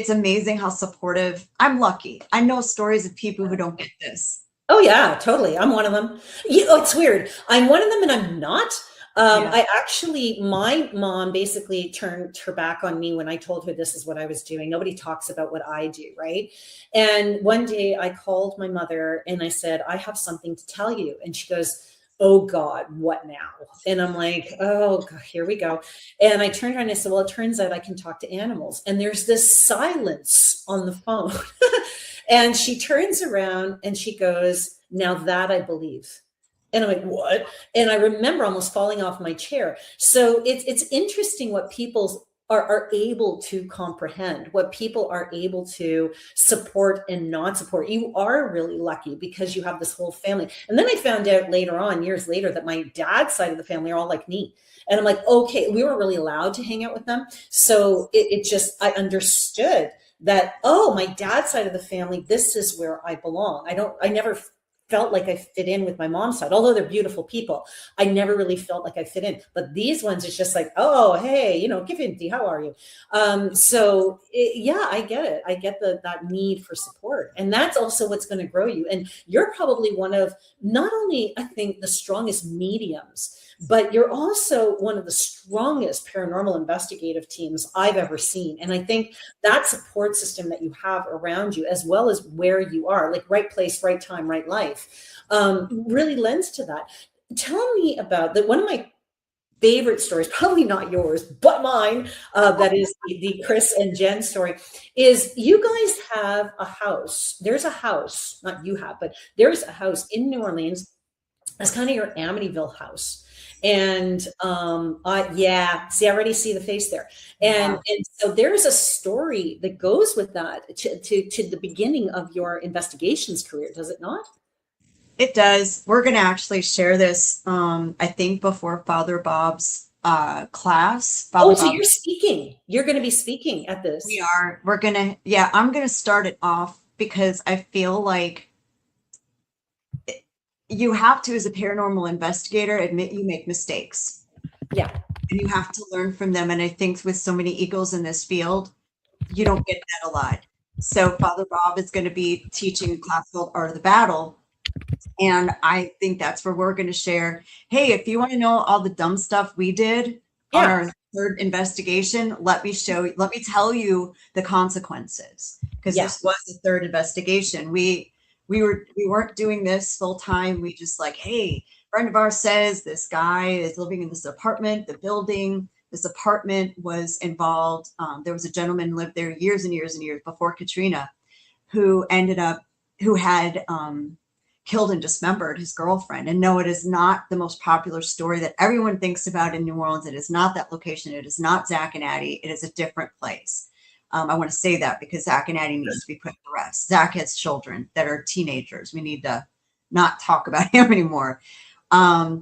amazing how supportive. I'm lucky. I know stories of people who don't get this. Oh yeah, totally. I'm one of them. It's weird. I'm one of them and I'm not. My mom basically turned her back on me when I told her this is what I was doing. Nobody talks about what I do, right? And one day I called my mother and I said, I have something to tell you. And she goes, oh God, what now? And I'm like, oh God, here we go. And I turned around and I said, well, it turns out I can talk to animals. And there's this silence on the phone. And she turns around and she goes, now that I believe. And I'm like, what? And I remember almost falling off my chair. So it's interesting what people are able to comprehend, what people are able to support and not support. You are really lucky because you have this whole family. And then I found out later on, years later, that my dad's side of the family are all like me. And I'm like, okay, we weren't really allowed to hang out with them. So I understood that, oh, my dad's side of the family, this is where I belong. I never felt like I fit in with my mom's side, although they're beautiful people. I never really felt like I fit in. But these ones, it's just like, oh, hey, Gifinti, how are you? Yeah, I get it. I get that need for support. And that's also what's going to grow you. And you're probably one of not only, I think, the strongest mediums, but you're also one of the strongest paranormal investigative teams I've ever seen. And I think that support system that you have around you, as well as where you are, like right place, right time, right life, really lends to that. Tell me about that. One of my favorite stories, probably not yours, but mine, that is the Chris and Jen story, is you guys have a house. There's a house, not you have, but there's a house in New Orleans. That's kind of your Amityville house. And yeah, see, I already see the face there. And so there's a story that goes with that to the beginning of your investigations career, does it not? It does. We're going to actually share this, I think, before Father Bob's class. Oh, Father so Bob, you're speaking. You're going to be speaking at this. we are. We're going to, yeah, I'm going to start it off because I feel like you have to, as a paranormal investigator, admit you make mistakes. Yeah. And you have to learn from them. And I think with so many eagles in this field, you don't get that a lot. So Father Bob is going to be teaching a class called Art of the Battle. And I think that's where we're going to share, hey, if you want to know all the dumb stuff we did on our third investigation, let me tell you the consequences. Because this was the third investigation. We weren't doing this full time. We just like, hey, a friend of ours says this guy is living in this apartment, the building. This apartment was involved. There was a gentleman who lived there years and years and years before Katrina, who had killed and dismembered his girlfriend. And no, it is not the most popular story that everyone thinks about in New Orleans. It is not that location. It is not Zach and Addie. It is a different place. I want to say that because Zach and Addie needs to be put to rest. Zach has children that are teenagers. We need to not talk about him anymore.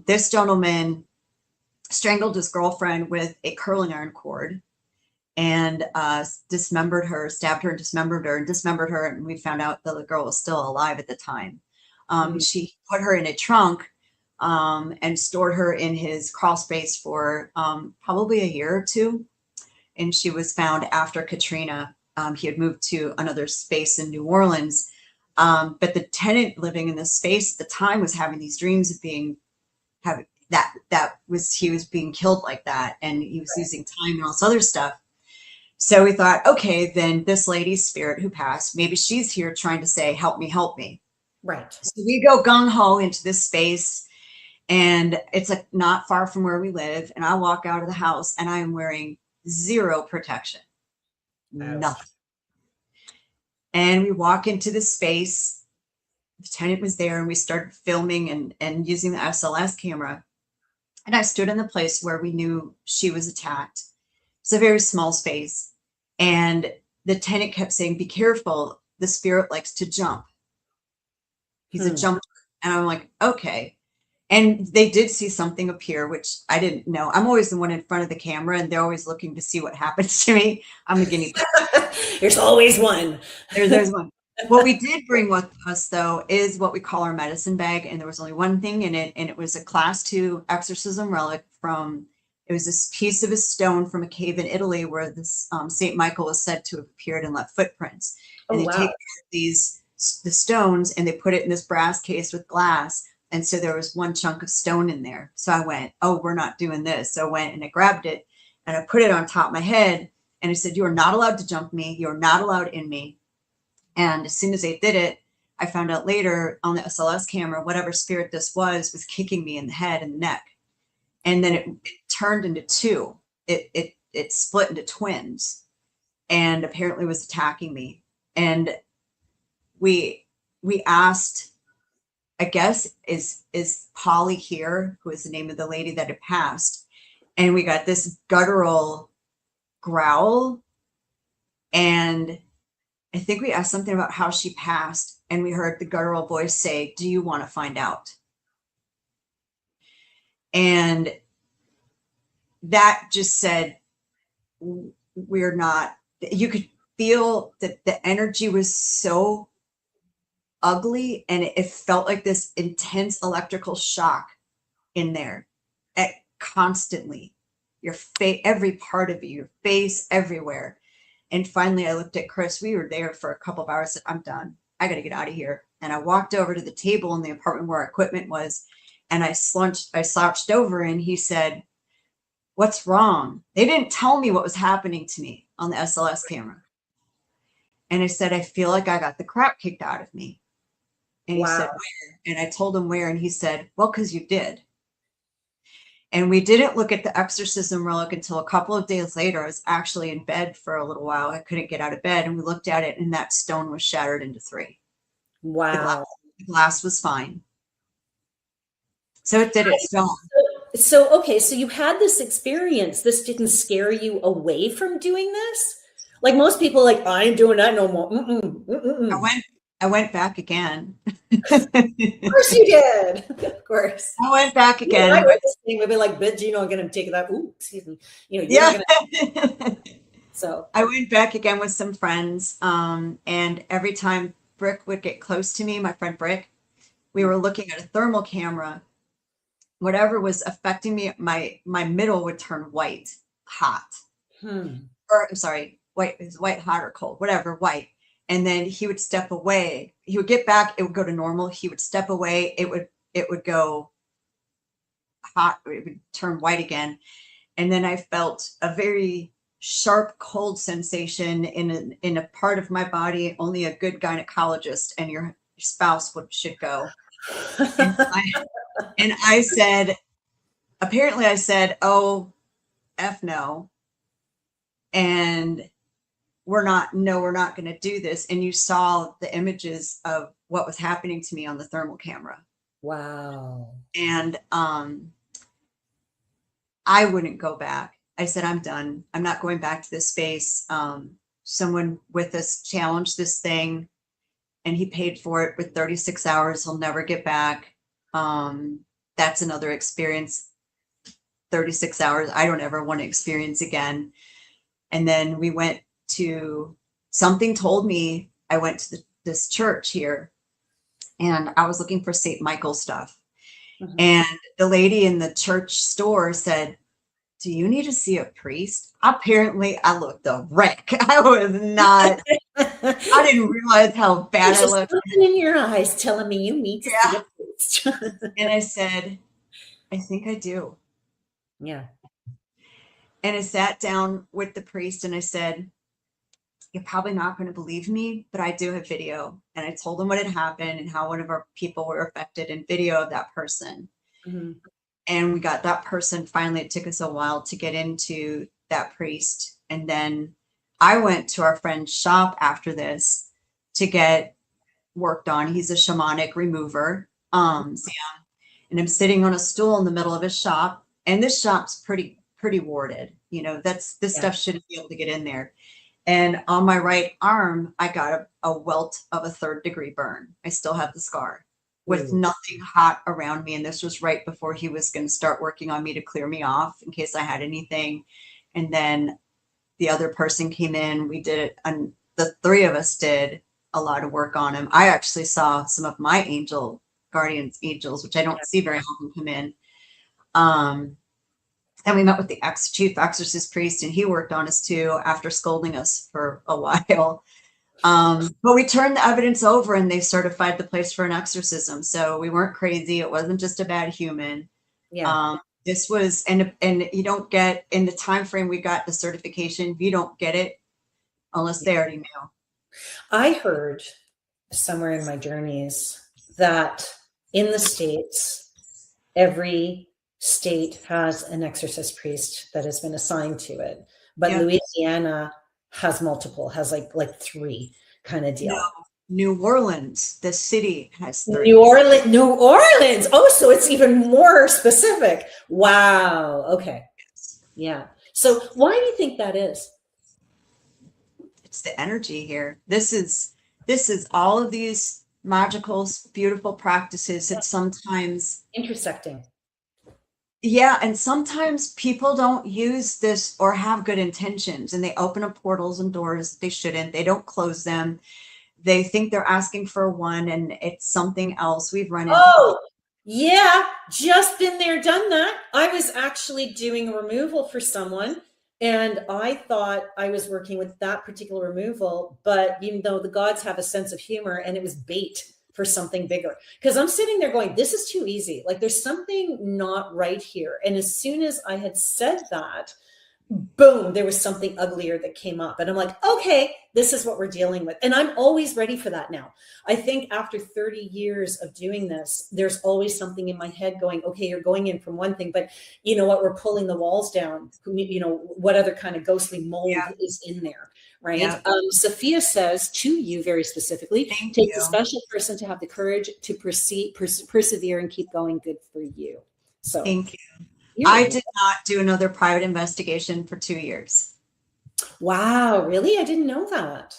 This gentleman strangled his girlfriend with a curling iron cord and dismembered her, stabbed her and dismembered her. And we found out that the girl was still alive at the time. She put her in a trunk and stored her in his crawl space for probably a year or two. And she was found after Katrina. He had moved to another space in New Orleans. But the tenant living in this space at the time was having these dreams of he was being killed like that. And he was losing time and all this other stuff. So we thought, okay, then this lady's spirit who passed, maybe she's here trying to say, help me, help me. Right. So we go gung-ho into this space, and it's not far from where we live. And I walk out of the house and I am wearing zero protection, nothing. And we walk into the space. The tenant was there, and we started filming and using the SLS camera. And I stood in the place where we knew she was attacked. It's a very small space. And the tenant kept saying, be careful. The spirit likes to jump. He's a jumper. And I'm like, okay. And they did see something appear, which I didn't know. I'm always the one in front of the camera, and they're always looking to see what happens to me. I'm a guinea pig. There's always one. There's one. What we did bring with us, though, is what we call our medicine bag. And there was only one thing in it. And it was a class 2 exorcism relic it was this piece of a stone from a cave in Italy where this St. Michael was said to have appeared and left footprints. And they take the stones and they put it in this brass case with glass. And so there was one chunk of stone in there. So I went, oh, we're not doing this. So I went and I grabbed it and I put it on top of my head. And I said, you are not allowed to jump me. You are not allowed in me. And as soon as they did it, I found out later on the SLS camera, whatever spirit this was kicking me in the head and the neck. And then it turned into two. It split into twins and apparently was attacking me. And we asked, I guess, is Polly here, who is the name of the lady that had passed. And we got this guttural growl. And I think we asked something about how she passed. And we heard the guttural voice say, do you want to find out? And that just said, we're not, you could feel that the energy was so ugly, and it felt like this intense electrical shock in there constantly. Your face, every part of you, your face, everywhere. And finally, I looked at Chris. We were there for a couple of hours. I said, I'm done. I got to get out of here. And I walked over to the table in the apartment where our equipment was, and I slouched over, and he said, "What's wrong?" They didn't tell me what was happening to me on the SLS camera. And I said, "I feel like I got the crap kicked out of me." And he said, "Where?" And I told him where, and he said, "Well, because you did." And we didn't look at the exorcism relic until a couple of days later. I was actually in bed for a little while. I couldn't get out of bed, and we looked at it, and that stone was shattered into 3. Wow. The glass was fine. So it did its job. So, okay, so you had this experience. This didn't scare you away from doing this? Like most people, like, I ain't doing that no more. I went back again. Of course you did. Of course. I went back again. I would be like, bitch, you know, I'm going to take that. Ooh, excuse me. You know, yeah. So I went back again with some friends. And every time Brick would get close to me, my friend Brick, we were looking at a thermal camera. Whatever was affecting me, my middle would turn white, hot. Or I'm sorry, white is white, hot, or cold, whatever, white. And then he would step away. He would get back, it would go to normal. He would step away, it would go hot, it would turn white again. And then I felt a very sharp, cold sensation in a part of my body only a good gynecologist and your spouse should go. And I said, apparently I said, "Oh, F no. And we're not going to do this." And you saw the images of what was happening to me on the thermal camera. wow. And I wouldn't go back. I said, "I'm done. I'm not going back to this space." Someone with us challenged this thing, and he paid for it with 36 hours. He'll never get back. That's another experience. 36 hours. I don't ever want to experience again. And then we went to, something told me, I went to this church here, and I was looking for St. Michael stuff. And the lady in the church store said, "Do you need to see a priest?" Apparently I looked a wreck. I was not, I didn't realize how bad I looked. Something in your eyes telling me you need to see a priest. And I said, "I think I do." Yeah. And I sat down with the priest and I said, "You're probably not going to believe me, but I do have video." And I told him what had happened and how one of our people were affected, and video of that person. And we got that person. Finally, it took us a while to get into that priest. And then I went to our friend's shop after this to get worked on. He's a shamanic remover. Sam. And I'm sitting on a stool in the middle of his shop. And this shop's pretty warded. You know, this stuff shouldn't be able to get in there. And on my right arm, I got a welt of a 3rd-degree burn. I still have the scar with nothing hot around me. And this was right before he was going to start working on me to clear me off in case I had anything. And then the other person came in. We did it, and the 3 of us did a lot of work on him. I actually saw some of my guardians angels, which I don't see very often, come in. And we met with the chief exorcist priest, and he worked on us too after scolding us for a while. But we turned the evidence over, and they certified the place for an exorcism. So we weren't crazy. It wasn't just a bad human. This was, and you don't get, in the time frame we got the certification, you don't get it unless they already knew. I heard somewhere in my journeys that in the States, every state has an exorcist priest that has been assigned to it, but Louisiana has multiple, has like 3 kind of deal. No, New Orleans, the city, has 3. New Orleans. Oh, so it's even more specific. Wow. Okay. Yeah. So why do you think that is? It's the energy here. This is all of these magical, beautiful practices that sometimes intersecting. Yeah, and sometimes people don't use this or have good intentions, and they open up portals and doors they shouldn't. They don't close them. they think they're asking for one and it's something else. We've run into Oh, yeah, just been there, done that. I was actually doing a removal for someone, and I thought I was working with that particular removal, but you know, the gods have a sense of humor, and it was bait for something bigger. Because I'm sitting there going, this is too easy. Like there's something not right here. And as soon as I had said that, boom, there was something uglier that came up. And I'm like, okay, this is what we're dealing with. And I'm always ready for that now. I think after 30 years of doing this, there's always something in my head going, okay, you're going in from one thing, but you know what? We're pulling the walls down. You know, what other kind of ghostly mold is in there, right? Yeah. Sophia says to you very specifically, Thank takes you. a special person to have the courage to persevere and keep going. Good for you. So Thank you. I did not do another private investigation for 2 years. Wow, really? I didn't know that.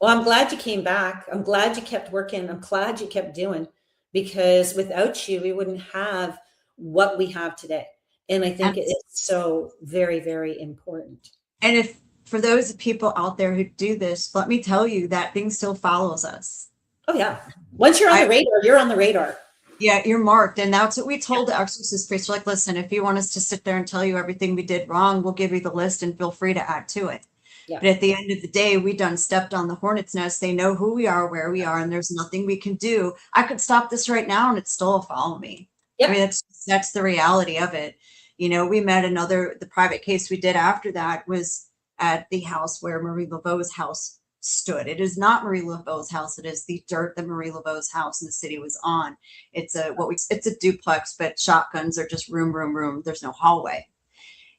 Well, I'm glad you came back. I'm glad you kept working. I'm glad you kept doing, because without you, we wouldn't have what we have today. And I think it's so very, very important. And if for those people out there who do this, let me tell you that thing still follows us. Oh, yeah. Once you're on the radar, you're on the radar. Yeah, you're marked. And that's what we told the exorcist priest. We're like, listen, if you want us to sit there and tell you everything we did wrong, we'll give you the list and feel free to add to it. Yeah. But at the end of the day, we done stepped on the hornet's nest. They know who we are, where we are, and there's nothing we can do. I could stop this right now and it still will follow me. Yep. I mean, that's the reality of it. You know, we met the private case we did after that was at the house where Marie Laveau's house stood. It is not Marie Laveau's house. It is the dirt that Marie Laveau's house in the city was on. It's a duplex, but shotguns are just room. There's no hallway.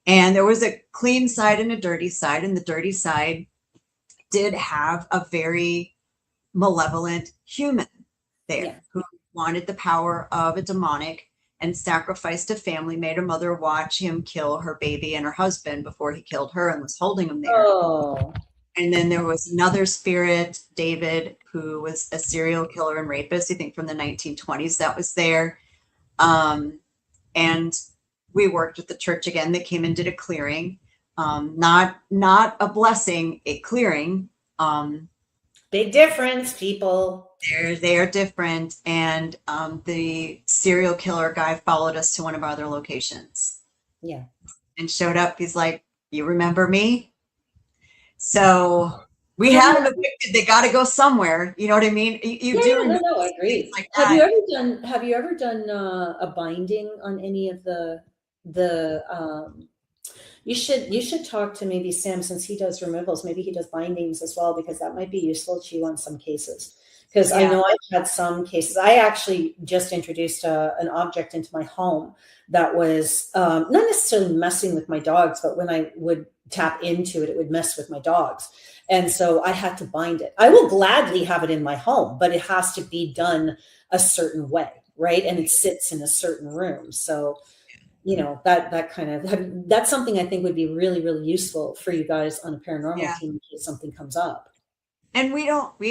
And there was a clean side and a dirty side, and the dirty side did have a very malevolent human there who wanted the power of a demonic and sacrificed a family, made a mother watch him kill her baby and her husband before he killed her and was holding him there. Oh. And then there was another spirit, David, who was a serial killer and rapist, I think from the 1920s, that was there. And we worked with the church again. They came and did a clearing, not a blessing, a clearing. Big difference, people. They are different. And the serial killer guy followed us to one of our other locations. Yeah. And showed up. He's like, you remember me? So we had them evicted. They got to go somewhere. You know what I mean? No, I agree. Like have you ever done a binding on any of the you should talk to maybe Sam, since he does removals. Maybe he does bindings as well, because that might be useful to you on some cases. Because I know I've had some cases. I actually just introduced an object into my home that was not necessarily messing with my dogs, but when I would tap into it, it would mess with my dogs. And so I had to bind it. I will gladly have it in my home, but it has to be done a certain way, right? And it sits in a certain room. So, you know, that kind of, that's something I think would be really, really useful for you guys on a paranormal team in case something comes up. And we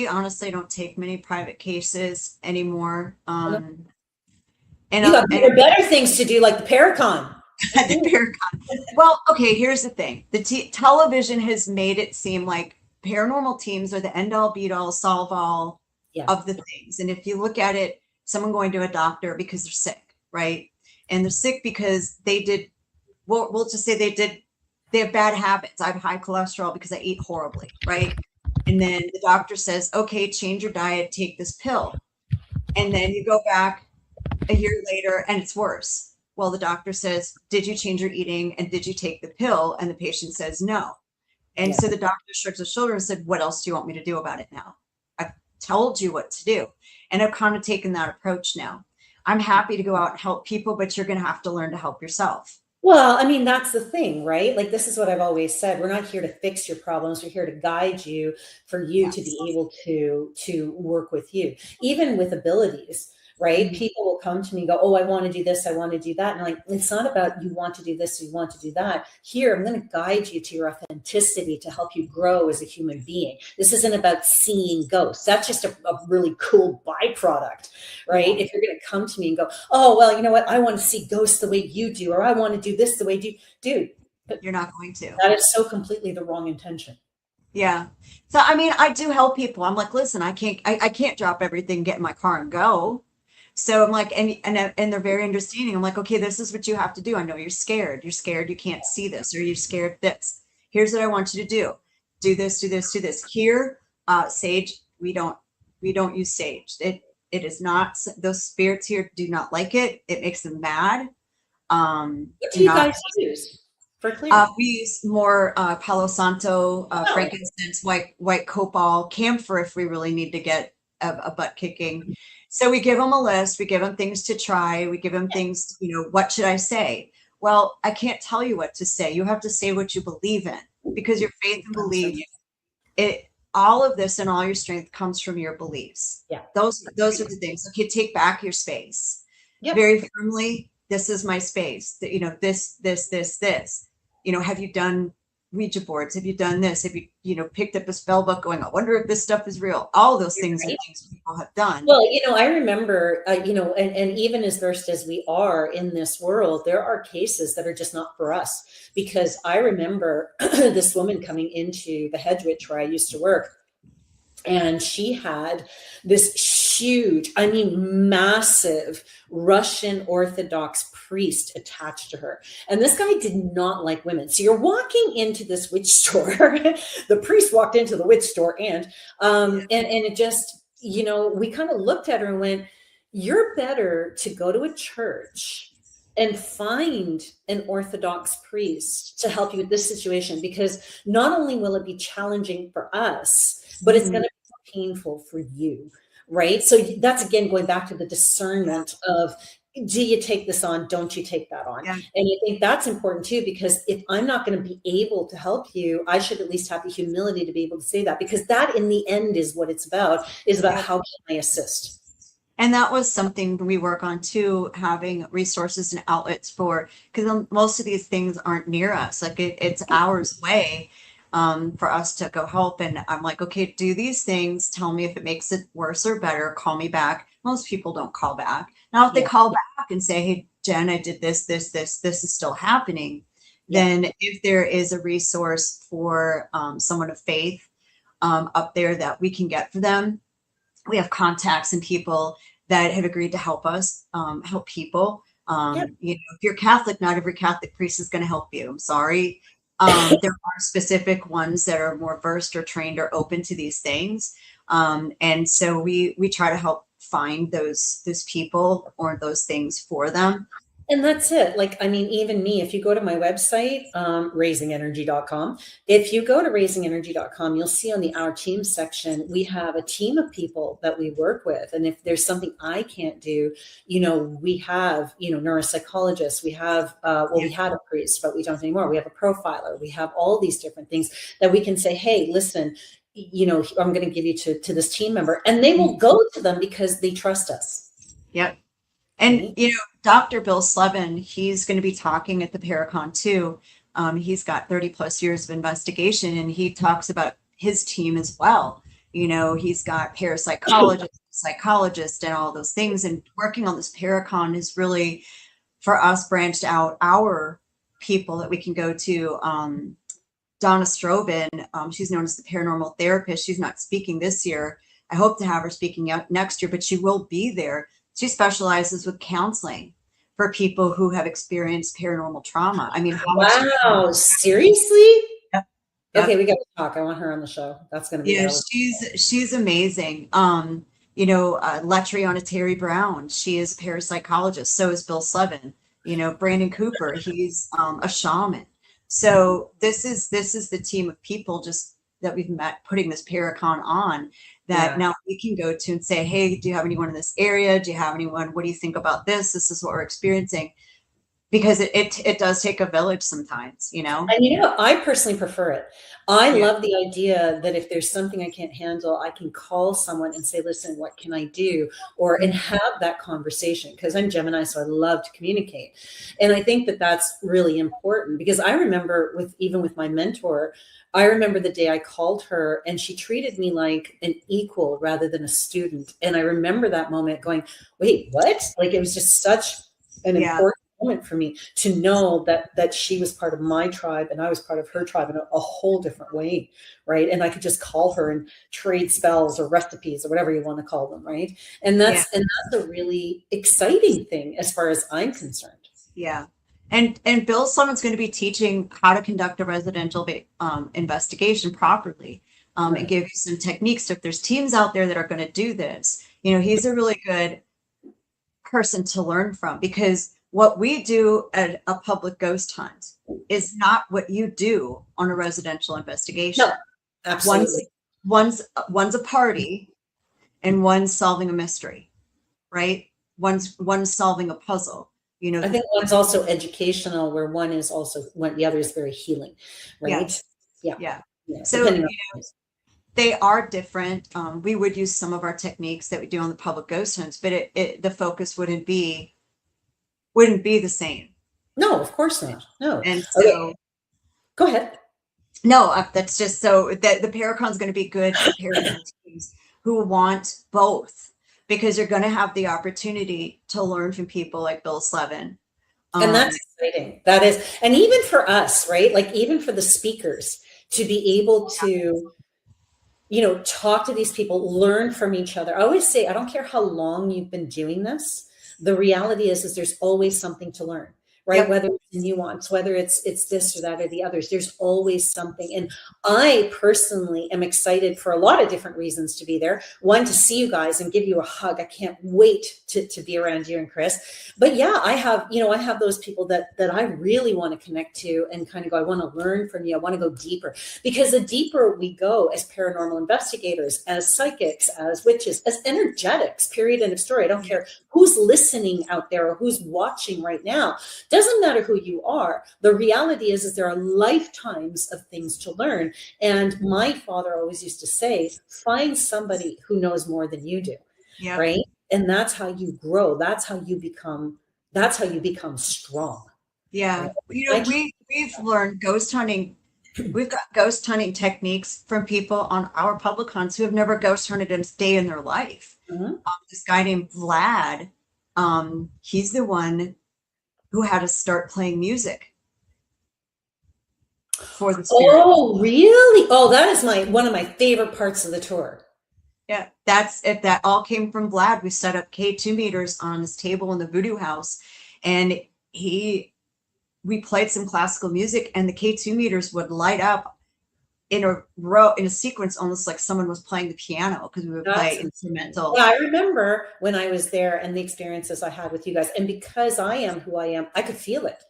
honestly don't take many private cases anymore. And you got better things to do, like the Paracon. The Paracon. Well, okay, here's the thing. The television has made it seem like paranormal teams are the end all be all solve all of the things. And if you look at it, someone going to a doctor because they're sick, right? And they're sick because we'll just say they have bad habits. I have high cholesterol because I eat horribly, right? And then the doctor says, okay, change your diet, take this pill. And then you go back a year later and it's worse. Well, the doctor says, did you change your eating and did you take the pill? And the patient says no. And so the doctor shrugs his shoulders and said, what else do you want me to do about it now? I've told you what to do. And I've kind of taken that approach now. I'm happy to go out and help people, but you're going to have to learn to help yourself. Well, I mean, that's the thing, right? Like, this is what I've always said. We're not here to fix your problems. We're here to guide you, for you to be able to work with you, even with abilities, right? Mm-hmm. People will come to me and go, oh, I want to do this. I want to do that. And like, it's not about you want to do this, you want to do that. Here, I'm going to guide you to your authenticity to help you grow as a human being. This isn't about seeing ghosts. That's just a really cool byproduct, right? Yeah. If you're going to come to me and go, oh, well, you know what? I want to see ghosts the way you do, or I want to do this the way you do. Dude, you're not going to. That is so completely the wrong intention. Yeah. So I mean, I do help people. I'm like, listen, I can't drop everything, get in my car and go. So I'm like, and they're very understanding. I'm like, okay, this is what you have to do. I know you're scared. You're scared you can't see this, or you're scared of this. Here's what I want you to do. Do this, do this, do this. Here, sage, we don't use sage. It is not, those spirits here do not like it. It makes them mad. What do Do you not guys use for clearing? we use more Palo Santo, Oh, frankincense, white copal, camphor if we really need to get a butt kicking. So we give them a list. We give them things to try. We give them things. What should I say? Well, I can't tell you what to say. You have to say what you believe in, because your faith and belief, it all of this and all your strength comes from your beliefs. yeah. Those are the things. Okay, take back your space Yep. very firmly. This is my space. This. Have you done Ouija boards? Have you done this? Have you picked up a spell book going, I wonder if this stuff is real? All those things are Right. things people have done. Well, I remember, and even as versed as we are in this world, there are cases that are just not for us. Because I remember this woman coming into the hedge witch where I used to work, and she had this huge, I mean, massive Russian Orthodox priest attached to her. And this guy did not like women. So you're walking into this witch store. The priest walked into the witch store, and it just, we kind of looked at her and went, you're better to go to a church and find an Orthodox priest to help you with this situation, because not only will it be challenging for us, but it's going to be painful for you, right? So that's, again, going back to the discernment of, do you take this on? Don't you take that on? Yeah. And I think that's important too, because if I'm not going to be able to help you, I should at least have the humility to be able to say that, because that in the end is what it's about, how can I assist? And that was something we work on too, having resources and outlets for, because most of these things aren't near us. Like it's hours away for us to go help. And I'm like, okay, do these things. Tell me if it makes it worse or better. Call me back. Most people don't call back. Now, if they call back and say, hey, Jen, I did this is still happening. Then if there is a resource for someone of faith up there that we can get for them, we have contacts and people that have agreed to help us, help people. If you're Catholic, not every Catholic priest is going to help you. I'm sorry. There are specific ones that are more versed or trained or open to these things. And so we try to help find those people or those things for them. And that's it. Like, I mean, even me, if you go to my website, raisingenergy.com, if you go to raisingenergy.com, you'll see on the Our Team section, we have a team of people that we work with. And if there's something I can't do, we have, neuropsychologists, we have, we had a priest, but we don't anymore. We have a profiler. We have all these different things that we can say, hey, listen, I'm going to give you to this team member, and they will go to them because they trust us. Yep. And, Dr. Bill Slevin, he's going to be talking at the Paracon too. He's got 30 plus years of investigation, and he talks about his team as well. He's got parapsychologists, psychologists, and all those things. And working on this Paracon is really, for us, branched out our people that we can go to. Donna Strobin, she's known as the paranormal therapist. She's not speaking this year. I hope to have her speaking out next year, but she will be there. She specializes with counseling for people who have experienced paranormal trauma. I mean, wow, seriously? Yep. Okay, we got to talk. I want her on the show. That's going to be she's amazing. Letriana Terry Brown, she is a parapsychologist. So is Bill Slevin. Brandon Cooper, he's a shaman. So this is the team of people just that we've met putting this Paracon on, that now we can go to and say, hey, do you have anyone in this area? Do you have anyone? What do you think about this? This is what we're experiencing. Because it does take a village sometimes, And I personally prefer it. I love the idea that if there's something I can't handle, I can call someone and say, listen, what can I do? And have that conversation, because I'm Gemini, so I love to communicate. And I think that that's really important, because I remember even with my mentor, I remember the day I called her and she treated me like an equal rather than a student. And I remember that moment going, wait, what? Like, it was just such an important moment for me to know that she was part of my tribe and I was part of her tribe in a whole different way, right? And I could just call her and trade spells or recipes or whatever you want to call them, right? Yeah. And that's a really exciting thing as far as I'm concerned. Yeah. And Bill Summon's going to be teaching how to conduct a residential investigation properly, Right. and give you some techniques. So if there's teams out there that are going to do this, you know, he's a really good person to learn from, because what we do at a public ghost hunt is not what you do on a residential investigation. No, absolutely. One's a party and one's solving a mystery, right? One's solving a puzzle. You know, I think one's also educational, where one is also the other is very healing, right? Yeah. Yeah. So Depending you on know, they are different. We would use some of our techniques that we do on the public ghost hunts, but the focus wouldn't be the same. no, of course not. No. And Okay, so, go ahead. no, that's just so that the Paracon is going to be good for paranormal teams who want both, because you're going to have the opportunity to learn from people like Bill Slevin. And that's exciting. That is, and even for us, right? Like even for the speakers to be able to, you know, talk to these people, learn from each other. I always say, I don't care how long you've been doing this. The reality is there's always something to learn, right? Yep. Whether it's nuance, whether it's this or that or the others, there's always something. And I personally am excited for a lot of different reasons to be there. One, to see you guys and give you a hug. I can't wait to be around you and Chris. But yeah, I have those people that I really want to connect to and kind of go, I want to learn from you. I want to go deeper, because the deeper we go as paranormal investigators, as psychics, as witches, as energetics, period, end of story. I don't care who's listening out there or who's watching right now. Doesn't matter who you are. The reality is there are lifetimes of things to learn. And my father always used to say, find somebody who knows more than you do. Yep. Right. And that's how you grow. That's how you become strong. Yeah. Right? You know, we've learned ghost hunting. We've got ghost hunting techniques from people on our public hunts who have never ghost hunted a day in their life. Mhm. This guy named Vlad, he's the one who had us start playing music for the spirit. Oh, really? Oh, that is one of my favorite parts of the tour. Yeah, that all came from Vlad. We set up K2 meters on his table in the Voodoo house, and we played some classical music, and the K2 meters would light up in a row, in a sequence, almost like someone was playing the piano, because we would play instrumental. Yeah, I remember when I was there and the experiences I had with you guys, and because I am who I am, I could feel it.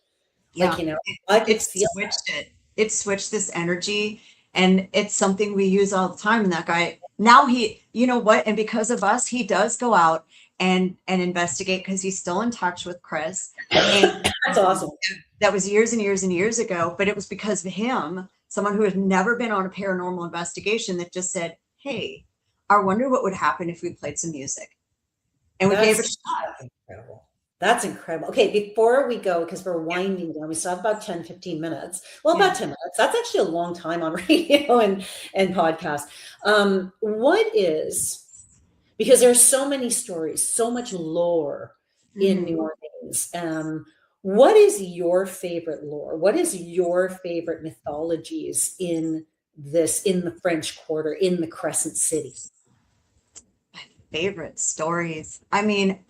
Yeah. Like, you know, I could feel switched it. It switched this energy, and it's something we use all the time. And that guy, now you know what? And because of us, he does go out and investigate, because he's still in touch with Chris. And that's awesome. That was years and years and years ago, but it was because of him, someone who had never been on a paranormal investigation, that just said, hey, I wonder what would happen if we played some music. And we gave it a shot. Incredible. That's incredible. Okay, before we go, because we're winding down, we still have about 10, 15 minutes. Well, about 10 minutes. That's actually a long time on radio and podcast. What is, because there's so many stories, so much lore in New Orleans. What is your favorite lore? What is your favorite mythologies in the French Quarter, in the Crescent City? My favorite stories. I mean,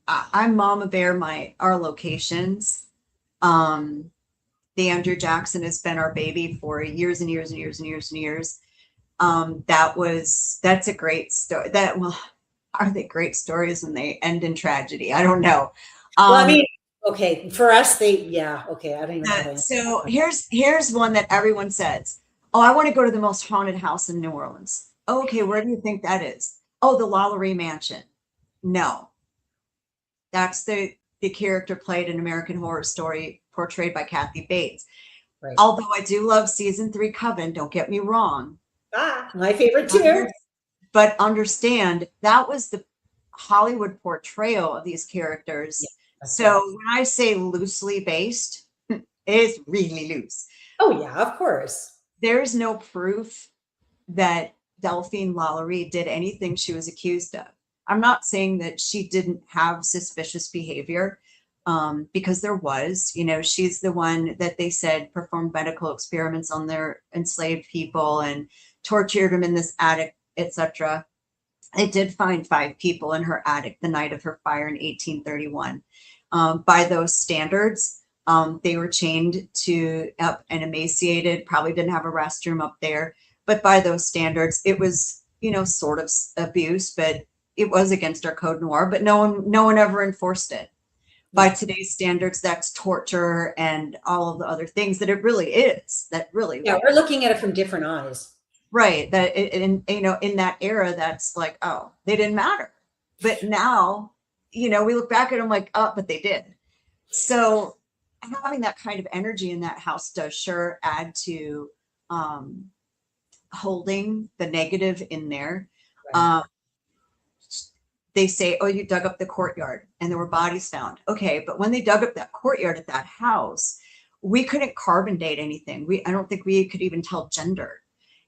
I'm Mama Bear our locations. The Andrew Jackson has been our baby for years and years and years and years and years. That's a great story. Are they great stories when they end in tragedy? I don't know. Well, I mean, okay, for us, okay, I don't even know. So here's one that everyone says, oh, I want to go to the most haunted house in New Orleans. Oh, okay, where do you think that is? Oh, the Lalaurie Mansion. No. That's the character played in American Horror Story, portrayed by Kathy Bates. Right. Although I do love season 3 Coven, don't get me wrong. My favorite too. But understand, that was the Hollywood portrayal of these characters. Yeah, so when I say loosely based, it's really loose. Oh yeah, of course. There's no proof that Delphine Lalaurie did anything she was accused of. I'm not saying that she didn't have suspicious behavior, because there was, she's the one that they said performed medical experiments on their enslaved people and tortured them in this attic, etc. They did find 5 people in her attic the night of her fire in 1831. By those standards, they were chained to up and emaciated, probably didn't have a restroom up there. But by those standards, it was, sort of abuse, but it was against our code noir, but no one ever enforced it. By today's standards, that's torture and all of the other things that it really is. That really, yeah, we're looking at it from different eyes. right. That in that era, that's like, oh, they didn't matter. But now, we look back at them like, oh, but they did. So having that kind of energy in that house does sure add to holding the negative in there. Right. They say, oh, you dug up the courtyard and there were bodies found. Okay, but when they dug up that courtyard at that house, we couldn't carbon date anything. I don't think we could even tell gender.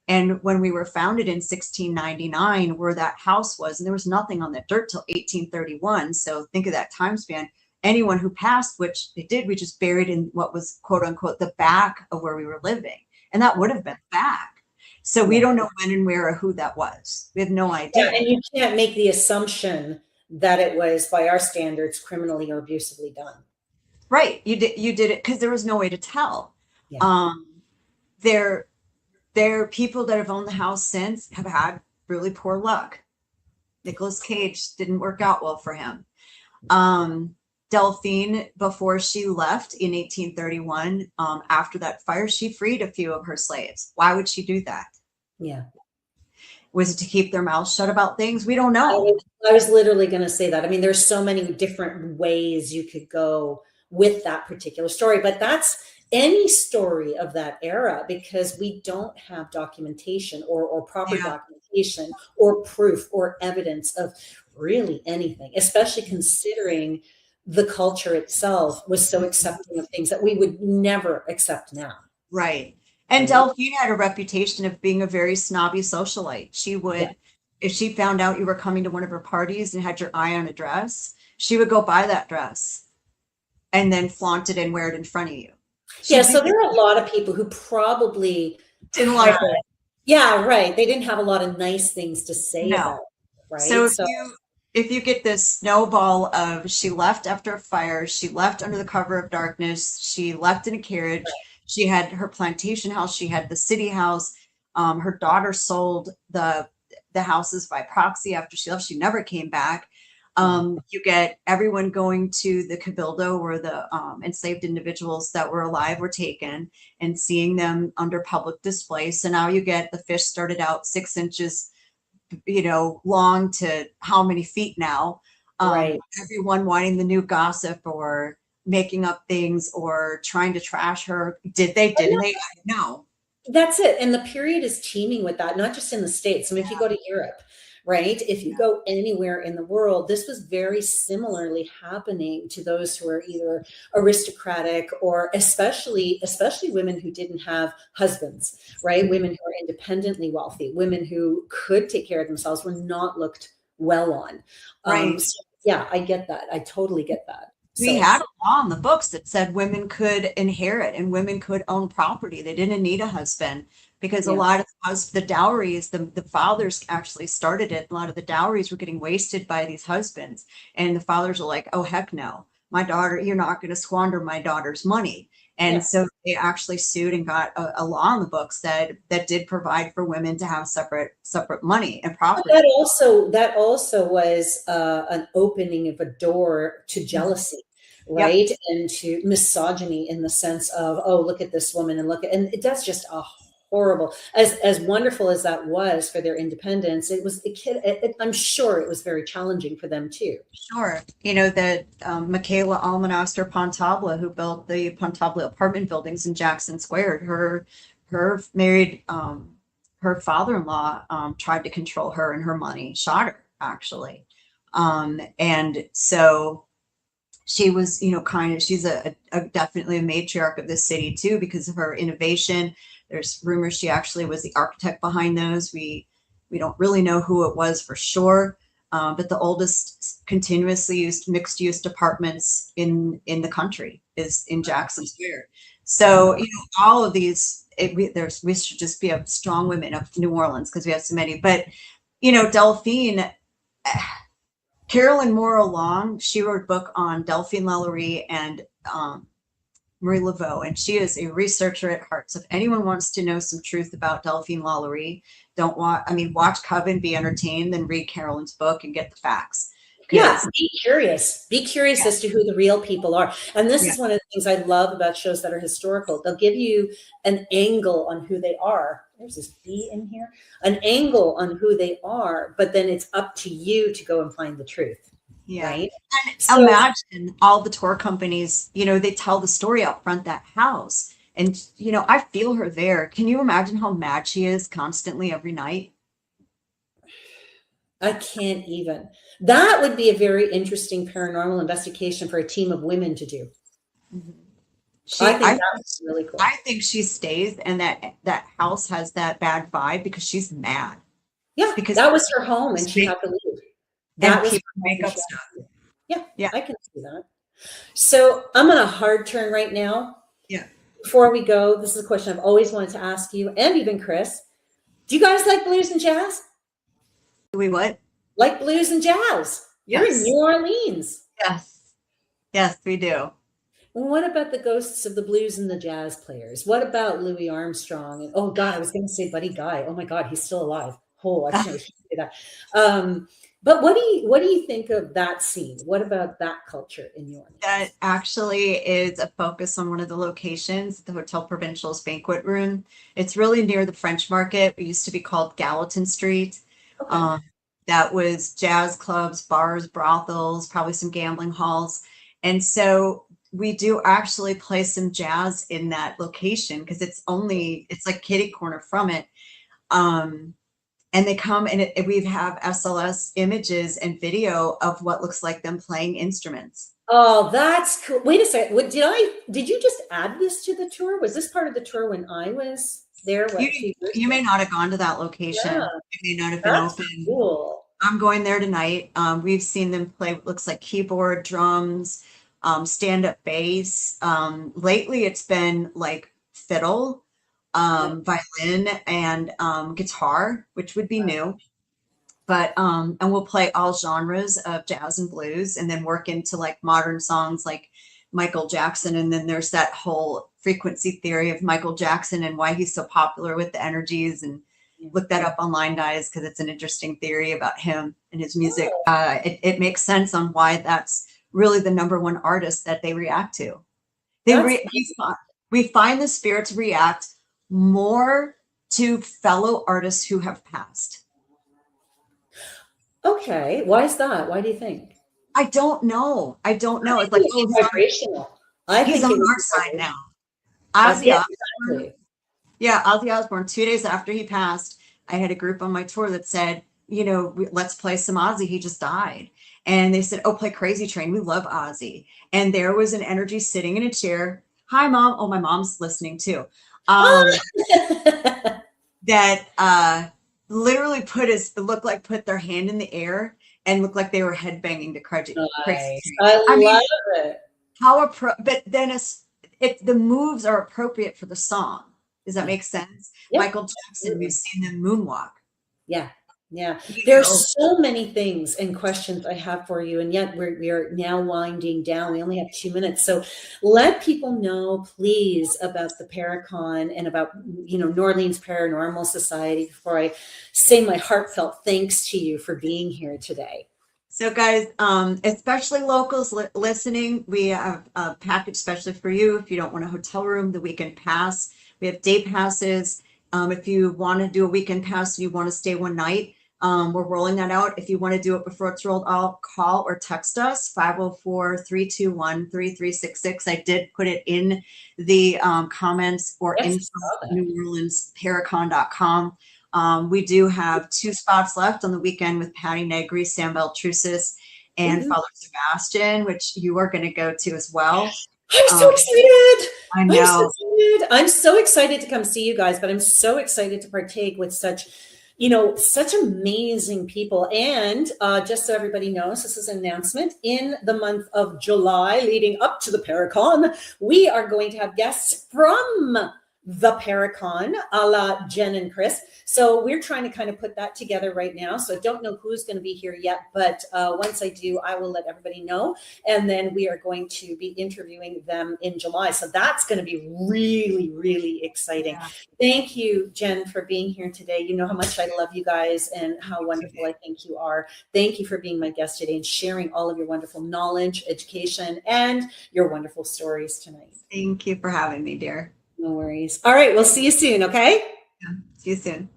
And when we were founded in 1699, where that house was, and there was nothing on that dirt till 1831. So think of that time span. Anyone who passed, which they did, we just buried in what was quote unquote the back of where we were living. And that would have been back. So we don't know when and where or who that was. We have no idea. Yeah, and you can't make the assumption that it was, by our standards, criminally or abusively done. Right. You did it because there was no way to tell. Yeah. There people that have owned the house since have had really poor luck. Nicolas Cage didn't work out well for him. Delphine, before she left in 1831, after that fire, she freed a few of her slaves. Why would she do that? Yeah. Was it to keep their mouths shut about things? We don't know. I was literally going to say that. I mean, there's so many different ways you could go with that particular story, but that's any story of that era, because we don't have documentation or proper documentation or proof or evidence of really anything, especially considering the culture itself was so accepting of things that we would never accept now. Right. And Delphine had a reputation of being a very snobby socialite. She would, if she found out you were coming to one of her parties and had your eye on a dress, she would go buy that dress and then flaunt it and wear it in front of you. So there are a lot of people who probably didn't like it. Yeah, right. They didn't have a lot of nice things to say about it, right? So if you get this snowball of she left after a fire, she left under the cover of darkness, she left in a carriage, she had her plantation house, she had the city house, her daughter sold the houses by proxy after she left, she never came back. You get everyone going to the cabildo where the enslaved individuals that were alive were taken and seeing them under public display. So now you get the fish started out 6 inches long to how many feet now. Everyone wanting the new gossip or making up things or trying to trash her. Didn't they? No. That's it. And the period is teeming with that, not just in the States. I mean, if you go to Europe, right? If you go anywhere in the world, this was very similarly happening to those who are either aristocratic or especially women who didn't have husbands, right? Women who are independently wealthy, women who could take care of themselves were not looked well on. So yeah, I get that. I totally get that. We had a law in the books that said women could inherit and women could own property. They didn't need a husband because a lot of the dowries, the fathers actually started it. A lot of the dowries were getting wasted by these husbands. And the fathers are like, oh, heck no, my daughter, you're not going to squander my daughter's money. And so they actually sued and got a law in the books that did provide for women to have separate money and property. But that also was an opening of a door to jealousy. Right. And to misogyny in the sense of, oh, look at this woman and that's just a horrible, as wonderful as that was for their independence. It was I'm sure it was very challenging for them too. Sure. That Michaela Almanastor Pontabla, who built the Pontabla apartment buildings in Jackson Square, her married, her father-in-law tried to control her and her money, shot her actually. And so she was, she's a definitely a matriarch of the city too, because of her innovation. There's rumors she actually was the architect behind those. We don't really know who it was for sure. but the oldest continuously used mixed use apartments in the country is in Jackson Square. So, all of these, we should just be a strong women of New Orleans because we have so many. But, Delphine, Carolyn Morrow Long, she wrote a book on Delphine Lalaurie and Marie Laveau, and she is a researcher at heart. So if anyone wants to know some truth about Delphine Lalaurie, watch Coven, be entertained, then read Carolyn's book and get the facts. Yeah, be curious. Be curious as to who the real people are. And this Yeah. is one of the things I love about shows that are historical. They'll give you an angle on who they are. There's this bee in here. An angle on who they are, but then it's up to you to go and find the truth. Yeah. Right? And imagine all the tour companies, they tell the story out front, that house. And, I feel her there. Can you imagine how mad she is constantly every night? I can't even. That would be a very interesting paranormal investigation for a team of women to do. Mm-hmm. I think that's really cool. I think she stays, and that house has that bad vibe because she's mad. Yeah, because that was her home, and she had to leave. That was makeup stuff. Yeah, I can see that. So I'm on a hard turn right now. Yeah. Before we go, this is a question I've always wanted to ask you, and even Chris. Do you guys like blues and jazz? Do we what? Like blues and jazz. You're in New Orleans. Yes, we do. What about the ghosts of the blues and the jazz players? What about Louis Armstrong? And oh God, I was going to say Buddy Guy. Oh my God, he's still alive. Oh, I shouldn't say that. But what do you think of that scene? What about that culture in New Orleans? That actually is a focus on one of the locations, the Hotel Provincial's banquet room. It's really near the French Market. It used to be called Gallatin Street. Okay. That was jazz clubs, bars, brothels, probably some gambling halls. And so we do actually play some jazz in that location because it's like kitty corner from it. And they come and we have SLS images and video of what looks like them playing instruments. Oh, that's cool. Wait a second. Did you just add this to the tour? Was this part of the tour when I was there? You may not have gone to that location. Yeah. It may not have been open. Cool. I'm going there tonight. We've seen them play what looks like keyboard, drums, stand-up bass. Lately it's been like fiddle, violin, and guitar, which would be new. But and we'll play all genres of jazz and blues, and then work into like modern songs like Michael Jackson. And then there's that whole frequency theory of Michael Jackson and why he's so popular with the energies. And look that up online, guys, because it's an interesting theory about him and his music. It makes sense on why that's really the #1 artist that they react to. We find the spirits react more to fellow artists who have passed. Okay, why is that? Why do you think? I don't know. It's like vibrational. He's on our side now. Ozzy Osbourne. Yeah, Ozzy Osbourne. 2 days after he passed, I had a group on my tour that said, let's play some Ozzy. He just died. And they said, oh, play Crazy Train. We love Ozzy. And there was an energy sitting in a chair. Hi, Mom. Oh, my mom's listening too. That literally put their hand in the air and looked like they were headbanging to Crazy Train. I love it. But then the moves are appropriate for the song. Does that make sense? Yep. Michael Jackson, we've seen them moonwalk. Yeah. There's so many things and questions I have for you, and yet we are now winding down. We only have 2 minutes, so let people know, please, about the Paracon and about New Orleans Paranormal Society before I say my heartfelt thanks to you for being here today. So, guys, especially locals listening, we have a package especially for you. If you don't want a hotel room, the weekend pass. We have day passes. If you want to do a weekend pass and you want to stay one night, we're rolling that out. If you want to do it before it's rolled out, call or text us, 504-321-3366. I did put it in the comments or info at NewOrleansParacon.com. We do have 2 spots left on the weekend with Patty Negri, Sam Beltrusis, and Father Sebastian, which you are going to go to as well. I'm so excited. I know. I'm so excited to come see you guys, but I'm so excited to partake with such Such amazing people. And just so everybody knows, this is an announcement. In the month of July, leading up to the Paracon, we are going to have guests from the Paracon, a la Jen and Chris. So we're trying to kind of put that together right now. So I don't know who's going to be here yet, but once I do, I will let everybody know. And then we are going to be interviewing them in July. So that's going to be really, really exciting. Yeah. Thank you, Jen, for being here today. You know how much I love you guys and how wonderful I think you are. Thank you for being my guest today and sharing all of your wonderful knowledge, education, and your wonderful stories tonight. Thank you for having me, dear. No worries. All right. We'll see you soon. Okay. Yeah, see you soon.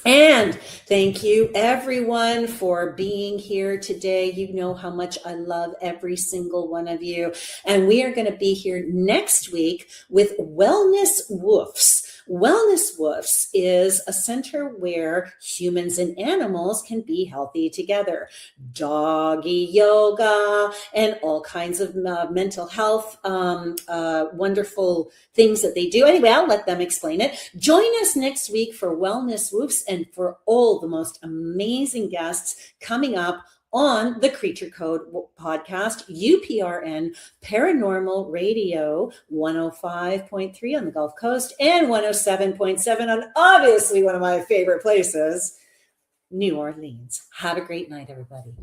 And thank you everyone for being here today. You know how much I love every single one of you. And we are going to be here next week with Wellness Woofs. Wellness Woofs is a center where humans and animals can be healthy together. Doggy yoga and all kinds of mental health, wonderful things that they do. Anyway, I'll let them explain it. Join us next week for Wellness Woofs and for all the most amazing guests coming up on the Creature Code podcast, UPRN Paranormal Radio 105.3 on the Gulf Coast and 107.7 on obviously one of my favorite places, New Orleans. Have a great night, everybody.